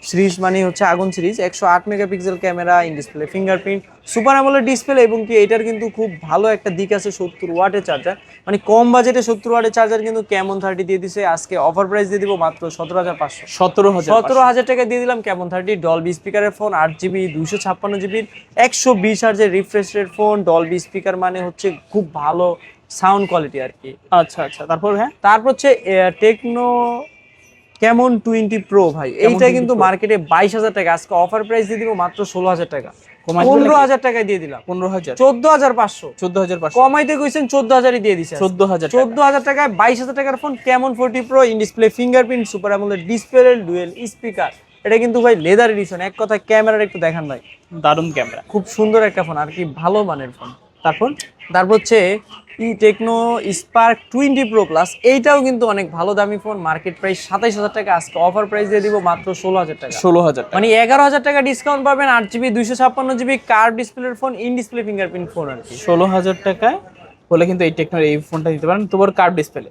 সিরিজ, মানে হচ্ছে আগুন series, 108 megapixel camera, in display fingerprint, super amoled display, এবং কি এটার কিন্তু খুব ভালো একটা দিক আছে, 70 ওয়াটের চার্জার, মানে কম বাজেটে 70 ওয়াটের চার্জার কিন্তু Camon 30 দিয়ে দিছে। আজকে অফার প্রাইস দিয়ে দিব মাত্র 17,500। 17,000 টাকা দিয়ে দিলাম Camon 30, ডলবি স্পিকারের ফোন, 8GB 256GB, 120 হার্জের refresh rate phone, Dolby speaker, মানে হচ্ছে খুব ভালো সাউন্ড কোয়ালিটি আর কি। আচ্ছা আচ্ছা। তারপর হচ্ছে টেকনো Camon 20 Pro ভাই, এইটা কিন্তু মার্কেটে 22,000 টাকা, আজকে অফার প্রাইস দিয়ে দিব মাত্র 16,000 টাকা। 15,000 টাকায় দিয়ে দিলাম। 15,000। 14,500 কমাইতে কইছেন, 14,000ই দিয়ে দিছে। 14,000 টাকায় 22,000 টাকার phone Camon 40 Pro, in display fingerprint, super amoled display, dual speaker. এটা কিন্তু ভাই লেদার এডিশন। এক কথা ক্যামেরাটা একটু দেখান ভাই, দারুণ ক্যামেরা, খুব সুন্দর একটা ফোন আর কি, ভালো মানের ফোন। তারপর হচ্ছে টেকনো স্পার্ক 20 Pro Plus, এইটাও কিন্তু অনেক ভালো দামি ফোন, মার্কেট প্রাইস 27,000 টাকা, আজকে অফার প্রাইস দিয়ে দিব মাত্র 16,000 টাকা। 16,000 মানে 11,000 টাকা ডিসকাউন্ট পাবেন, 8GB 256GB কার্ভ ডিসপ্লের ফোন, ইন ডিসপ্লে ফিঙ্গারপ্রিন্ট ফোন আর কি। 16,000 টাকায় বলে কিন্তু এই টেকনোর এই ফোনটা দিতে পারেন, তোমার কার্ভ ডিসপ্লে।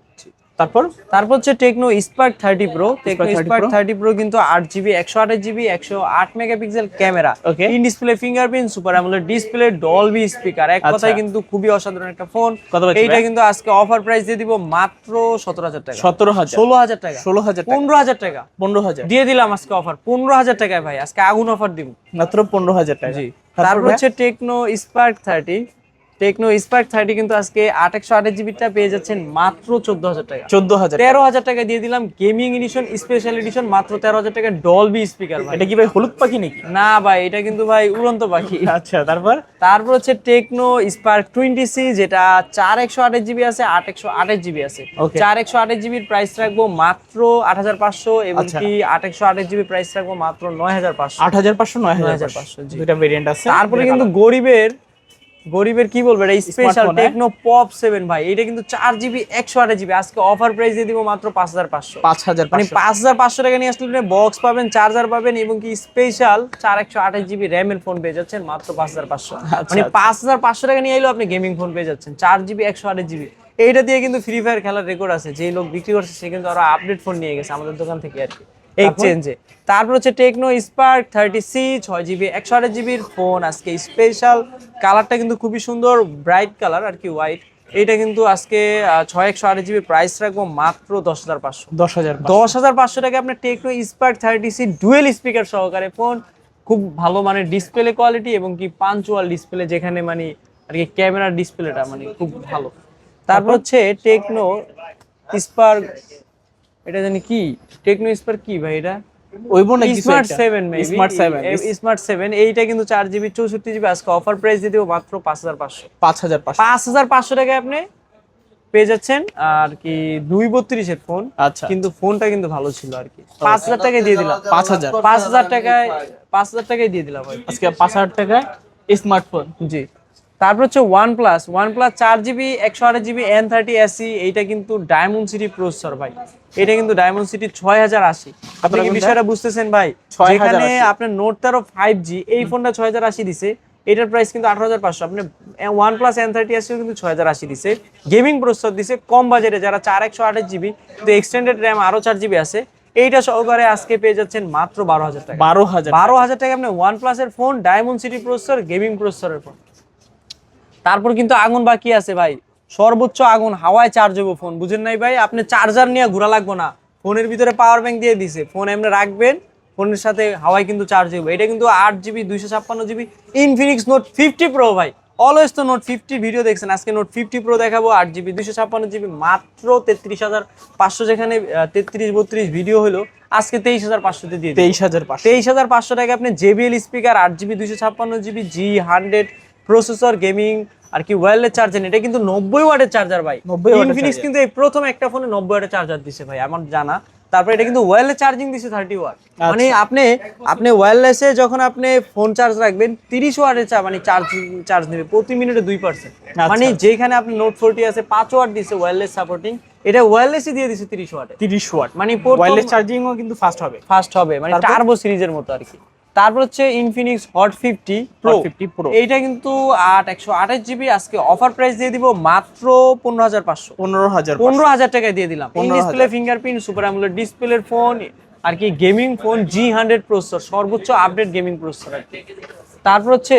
তারপর হচ্ছে Tecno Spark 30 Pro, Tecno Spark 30 Pro কিন্তু 8GB 128GB 108 megapixel camera, in display fingerprint, super amoled display, Dolby speaker. এক কথায় কিন্তু খুবই অসাধারণ একটা ফোন। এইটা কিন্তু আজকে অফার প্রাইস দিয়ে দিব মাত্র 17,000 টাকা। 16,000 টাকা। 15,000 টাকা। 15,000 দিয়ে দিলাম আজকে অফার 15,000 টাকায় ভাই, আজকে আগুন অফার দিব মাত্র 15,000 টাকা। জি। তারপর হচ্ছে টেকনো স্পার্ক 30, টেকনো স্পার্ক 30 কিন্তু আজকে 8 জিবিটা পেয়ে যাচ্ছেন মাত্র 14,000 টাকা। 14,000 13,000 টাকা দিয়ে দিলাম গেমিং এডিশন স্পেশাল এডিশন মাত্র 13,000 টাকা ডলবি স্পিকার ভাই। এটা কি ভাই হলুদ পাখি নাকি? না ভাই, এটা কিন্তু ভাই উড়ন্ত পাখি। আচ্ছা, তারপর হচ্ছে টেকনো স্পার্ক 20C, যেটা 4128 জিবি আছে, 8128 জিবি আছে। Okay. 4128 জিবির প্রাইস রাখবো মাত্র 8,500 এবং আচ্ছা। কি 8128 জিবি প্রাইস রাখবো মাত্র 9,500। 8,500 9,500 9,500, জি। দুইটা ভেরিয়েন্ট আছে। তারপরে কিন্তু গরিবের কি বলবো, এটা স্পেশাল Smartphone, টেকনো পপ 7 ভাই। এটা কিন্তু 4 জিবি 128 জিবি আজকে অফার প্রাইস দিয়ে দিব মাত্র 5,500। 5,500 মানে 5,500 টাকা নিয়ে আসলে বক্স পাবেন, চার্জার পাবেন এবং কি স্পেশাল 4128 জিবি র্যামের ফোন পেয়ে যাচ্ছেন মাত্র 5,500। মানে 5,500 টাকা নিয়ে এলেও আপনি গেমিং ফোন পেয়ে যাচ্ছেন 4 জিবি 128 জিবি। এইটা দিয়ে কিন্তু ফ্রি ফায়ার খেলার রেকর্ড আছে, যে লোক বিক্রি করছে সে কিন্তু আরো আপডেট ফোন নিয়ে গেছে আমাদের দোকান থেকে আর কি, এক্সচেঞ্জে। তারপর হচ্ছে টেকনো স্পার্ক 30C 6 জিবি 128 জিবির ফোন আজকে স্পেশাল কালারটা কিন্তু খুবই সুন্দর, ব্রাইট কালার আর কি, হোয়াইট। এটা কিন্তু আজকে 6 জিবি প্রাইস রাখবো মাত্র 10,500। 10,500 টাকা আপনার Tecno Spark 30C dual speaker সহকারে ফোন, খুব ভালো মানে ডিসপ্লে কোয়ালিটি এবং কি পাঞ্চুয়াল ডিসপ্লে, যেখানে মানে আর কি ক্যামেরার ডিসপ্লেটা মানে খুব ভালো। তারপর হচ্ছে টেকনো স্পার্ক, এটা জানি কি টেকনো স্পার্ক কি ভাই, এটা ওইবো নাকি স্মার্ট 7 মেবি, স্মার্ট 7। এইটা কিন্তু 4 জিবি 64 জিবি আজকে অফার প্রাইস দিয়ে দেব মাত্র 5,500। 5,500 টাকায় আপনি পেয়ে যাচ্ছেন আর কি 232 এর ফোন। আচ্ছা, কিন্তু ফোনটা কিন্তু ভালো ছিল আর কি। 5,000 টাকায় দিয়ে দিলাম। 5,000 5,000 টাকায় দিয়ে দিলাম ভাই আজকে 5,000 টাকায় স্মার্টফোন। জি। তারপর হচ্ছে OnePlus 4 GB 128 GB N30 SE। এইটা কিন্তু ডায়মন্ড সিটি প্রসেসর ভাই, এটা কিন্তু ডায়মন্ড সিটি 6080। আপনি কি বিষয়টা বুঝতেছেন ভাই? যেখানে আপনার নোট 13 5G এই ফোনটা 6080 দিছে, এটার প্রাইস কিন্তু 18,500। আপনি OnePlus N30 SE কিন্তু 6080 দিছে, গেমিং প্রসেসর দিছে কম বাজেটে, যারা 4128 জিবি কিন্তু এক্সটেন্ডেড র‍্যাম আরো 4 জিবি আছে, এইটা সহকারে আজকে পেয়ে যাচ্ছেন মাত্র 12,000 টাকা। 12,000 টাকা আপনি OnePlus এর phone, diamond city processor, gaming প্রসেসরের ফোন। তারপর কিন্তু আগুন বাকি আছে ভাই, সর্বোচ্চ আগুন হাওয়ায় চার্জ হবো ফোন, বুঝেন নাই ভাই? আপনি চার্জার নিয়ে ঘোরা লাগবো না, ফোনের ভিতরে পাওয়ার ব্যাংক দিয়ে দিছে, ফোন এমনি রাখবেন, ফোনের সাথে হাওয়ায় কিন্তু চার্জ হবে। এটা কিন্তু 8 GB 256 GB Infinix note 50 pro ভাই। অলওয়েজ তো নোট 50 ভিডিও দেখছেন, আজকে নোট 50 প্রো দেখাবো 8 জিবি 256 জিবি মাত্র 33,500। যেখানে 33-32 ভিডিও হলো, আজকে 23,500 দিয়ে 23,500 টাকা আপনি JBL speaker 8 GB 256 GB G100 processor, gaming আর কি ওয়্যারলেস চার্জার। এটা কিন্তু 90 ওয়াটের চার্জার ভাই। ইনফিনিক্স কিন্তু এই প্রথম একটা ফোনে 90 ওয়াটের চার্জার দিছে ভাই আমার জানা। তারপর এটা কিন্তু ওয়্যারলেস চার্জিং দিছে 30 ওয়াট। মানে আপনি ওয়্যারলেসে যখন আপনি ফোন চার্জ রাখবেন 30 ওয়াটের মানে চার্জ নেবে প্রতি মিনিটে 2%। মানে যেখানে আপনি নোট 40 আছে 5 ওয়াট দিছে ওয়্যারলেস সাপোর্টিং, এটা ওয়্যারলেসই দিয়ে দিছে 30 ওয়াটে। 30 ওয়াট মানে ওয়্যারলেস চার্জিংও কিন্তু ফাস্ট হবে, মানে টার্বো সিরিজের মতো আর কি। তারপর হচ্ছে ইনফিনিক্স হট 50 প্রো। এইটা কিন্তু 128 জিবি আজকে অফার প্রাইস দিয়ে দিব মাত্র 15,500 টাকায় দিয়ে দিলাম। In display fingerprint super AMOLED ডিসপ্লের ফোন আর কি, গেমিং ফোন, G100 প্রসেসর, সর্বোচ্চ আপডেট গেমিং প্রসেসর আর কি। তারপর হচ্ছে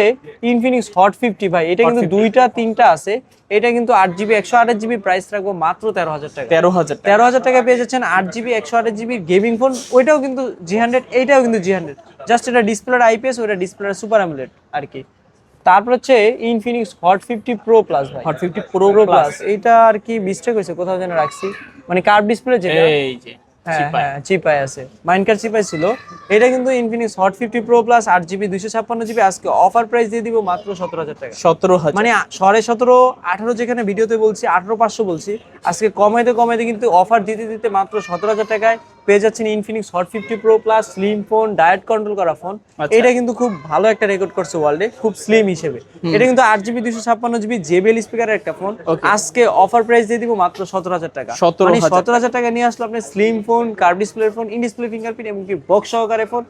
ইনফিনিক্স হট 50 ভাই, এটা কিন্তু 2টা 3টা আছে। এটা কিন্তু 8 জিবি 128 জিবি প্রাইস রাখবো মাত্র 13,000 টাকা। 13,000 টাকা পেয়ে যাচ্ছেন 8 জিবি 128 জিবি গেমিং ফোন। ওইটাও কিন্তু G100, এইটাও কিন্তু G100, জাস্ট এটা ডিসপ্লের IPS, ওইটা ডিসপ্লের সুপার অ্যামোলেড আর কি। তারপর হচ্ছে ইনফিনিক্স হট 50 প্রো প্লাস ভাই, হট 50 প্রো প্লাস। এটা আর কি মিস্টেক হয়েছে, কোথাও যেন রাখছি, মানে কার্ভ ডিসপ্লে যেটা, এই যে চিপাই আছে, মাইনকার চিপাই ছিল। এটা কিন্তু Infinix hot 50 pro plus 8 GB 256 GB আজকে অফার প্রাইস দিয়ে দিব মাত্র 17,000 টাকা। 17,000 মানে 17.5 18 যেখানে ভিডিওতে বলছি 18,500 বলছি, আজকে কমাইতে কিন্তু অফার দিতে মাত্র 17,000 টাকায় পেয়ে যাচ্ছেন Infinix hot 50 pro plus slim phone, diet control করা ফোন। এটা কিন্তু খুব ভালো একটা রেকর্ড করছে ওয়ার্ল্ডে, খুব স্লিম হিসেবে। এটা কিন্তু 8 জিবি 256 জিবি JBL স্পিকারের একটা ফোন, আজকে অফার প্রাইস দিয়ে দিব মাত্র 17,000 টাকা। মানে 17,000 টাকা নিয়ে আসলে আপনি স্লিম ফোন, কার্ভ ডিসপ্লের ফোন, ইন ডিসপ্লে ফিঙ্গারপ্রিন্ট এবং কি বক্স সহকারে ফোন,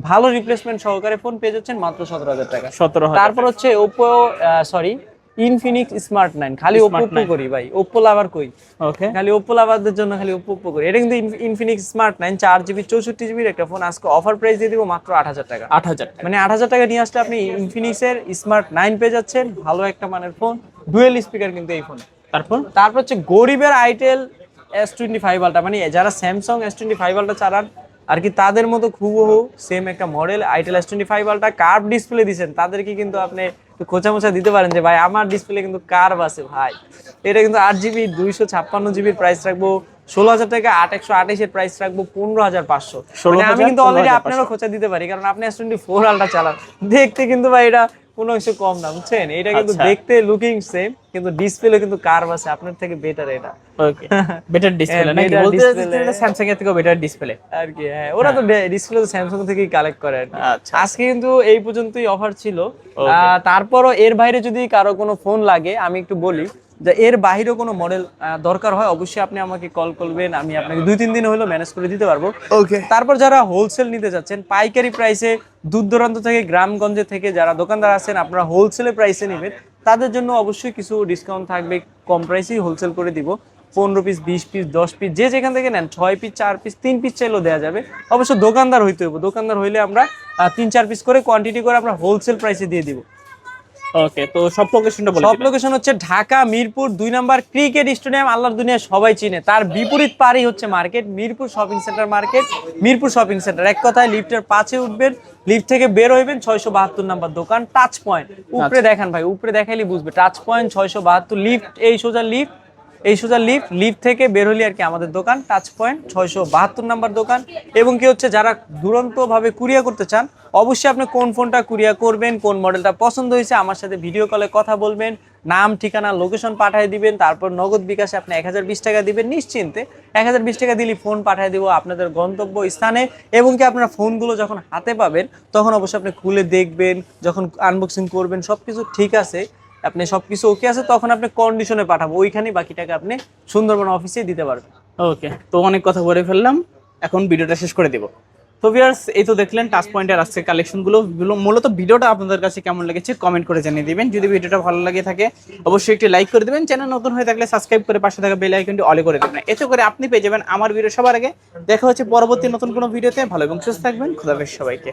ভালো রিপ্লেসমেন্ট সহকারে ফোন পেয়ে যাচ্ছেন মাত্র 17,000 টাকা। তারপর হচ্ছে ওপো ইনফিনিক্স স্মার্ট 9, খালি ওপো করি ভাই, ওপো লাভার কই, ওকে, খালি ওপো লাভারদের জন্য খালি ওপো করি। এটা কিন্তু ইনফিনিক্স স্মার্ট 9 4 জিবি 64 জিবির একটা ফোন, আজকে অফার প্রাইস দিয়ে দিব মাত্র 8,000 টাকা। 8,000 মানে 8,000 টাকা নিয়ে আসলে আপনি ইনফিনিক্স এর স্মার্ট 9 পেয়ে যাচ্ছেন, ভালো একটা মানের ফোন, ডুয়েল স্পিকার কিন্তু এই ফোনে। তারপর হচ্ছে গরিবের আইটেল S25 আলট্রা, মানে যারা স্যামসাং S25 আলট্রা চালান আর কি, তাদের মতো হুবহু সেম একটা model itel S25 ultra curve display দিবেন, তাদেরকে কিন্তু আপনি একটু খোঁচা মোচা দিতে পারেন যে ভাই আমার ডিসপ্লে কিন্তু কার্ভ আছে ভাই। এটা কিন্তু 8GB 256GB প্রাইস রাখবো 16,000 টাকা, 8/128 প্রাইস রাখবো 15,500। মানে আমি কিন্তু অলরেডি আপনারও খোঁচা দিতে পারি, কারণ আপনি S24 আলট্রা চালান, দেখতে কিন্তু ভাই এটা কোনো কিছু কম না, বুঝছেন? এটা কিন্তু দেখতে লুকিং সেম, কিন্তু ডিসপ্লে কিন্তু কার্ভ আছে, আপনার থেকে বেটার এটা। ওকে, বেটার ডিসপ্লে নাকি better বলতে display। স্যামসাং এর থেকে বেটার ডিসপ্লে আর কি, হ্যাঁ, ওরা তো ডিসপ্লে তো স্যামসাং থেকেই কালেক্ট করে আর কি। আচ্ছা। আজকে কিন্তু এই পর্যন্তই অফার ছিল। তারপরও এর বাইরে যদি কারো কোনো ফোন লাগে, আমি একটু বলি যে এর বাইরেও কোনো মডেল দরকার হয়, অবশ্যই আপনি আমাকে কল করবেন, আমি আপনাকে 2-3 দিন হলেও ম্যানেজ করে দিতে পারবো। ওকে। তারপর যারা হোলসেল নিতে যাচ্ছেন, পাইকারি প্রাইসে দূর দূরান্ত থেকে, গ্রামগঞ্জে থেকে যারা দোকানদার আছেন, আপনারা হোলসেলে প্রাইসে নেবেন, তাদের জন্য অবশ্যই কিছু ডিসকাউন্ট থাকবে, কম প্রাইসেই হোলসেল করে দিব। 15 পিস, 20 পিস, 10 পিস, যে যেখান থেকে নেন, 6 পিস, 4 পিস, 3 পিস চাইলেও দেওয়া যাবে। অবশ্য দোকানদার হইতে হবে, দোকানদার হইলে আমরা 3-4 পিস করে কোয়ান্টিটি করে আমরা হোলসেল প্রাইসে দিয়ে দিব। ওকে, তো সব লোকেশনটা বলে সব দিবেন। লোকেশন হচ্ছে ঢাকা মিরপুর 2 নম্বর ক্রিকেট স্টেডিয়াম, আল্লাহর দুনিয়া সবাই চিনে, তার বিপরীত পারই হচ্ছে market, Mirpur shopping centre market, Mirpur shopping centre. এক কথায় লিফটের 5-এ উঠবেন, লিফট থেকে বের হইবেন, 672 নাম্বার দোকান, টাচ পয়েন্ট। উপরে দেখেন ভাই, উপরে দেখাইলে বুঝবে, টাচ পয়েন্ট 672, লিফট এই সোজা লিফট, এই সোজা লিফট, লিফট থেকে বের হলে আর কি আমাদের দোকান, টাচ পয়েন্ট 672 নাম্বার দোকান। এবং কি হচ্ছে, যারা দুরন্ত ভাবে কুরিয়ার করতে চান, অবশ্যই আপনি কোন ফোনটা কুরিয়ার করবেন, কোন মডেলটা পছন্দ হয়েছে, আমার সাথে ভিডিও কলে কথা বলবেন, নাম, ঠিকানা, লোকেশন পাঠিয়ে দিবেন, তারপর নগদ বিকাশে আপনি 1020 টাকা দিবেন, নিশ্চিন্তে 1020 টাকা দিলে ফোন পাঠিয়ে দিব আপনাদের গন্তব্য স্থানে। এবং কি আপনারা ফোনগুলো যখন হাতে পাবেন, তখন অবশ্যই আপনি খুলে দেখবেন, যখন আনবক্সিং করবেন সবকিছু ঠিক আছে, আপনি সবকিছু ওকে আছে, তখন আপনি কন্ডিশনে পাঠাবো, ওইখানেই বাকি টাকা আপনি সুন্দরবন অফিসে দিতে পারবেন। ওকে, তো অনেক কথা বলে ফেললাম, এখন ভিডিওটা শেষ করে দিব। তো ভিউয়ার্স, এই তো দেখলেন টাচ পয়েন্টের আজকে কালেকশনগুলো। মূলত ভিডিওটা আপনাদের কাছে কেমন লেগেছে কমেন্ট করে জানিয়ে দিবেন। যদি ভিডিওটা ভালো লাগে থাকে অবশ্যই একটি লাইক করে দিবেন, চ্যানেল নতুন হয়ে থাকলে সাবস্ক্রাইব করে পাশে থাকা বেল আইকনটি অলে করে দিবেন, এতে করে আপনি পেয়ে যাবেন আমার ভিডিও সবার আগে। দেখা হচ্ছে পরবর্তী নতুন কোনো ভিডিওতে। ভালো এবং সুস্থ থাকবেন, খোদা হাফেজ সবাইকে।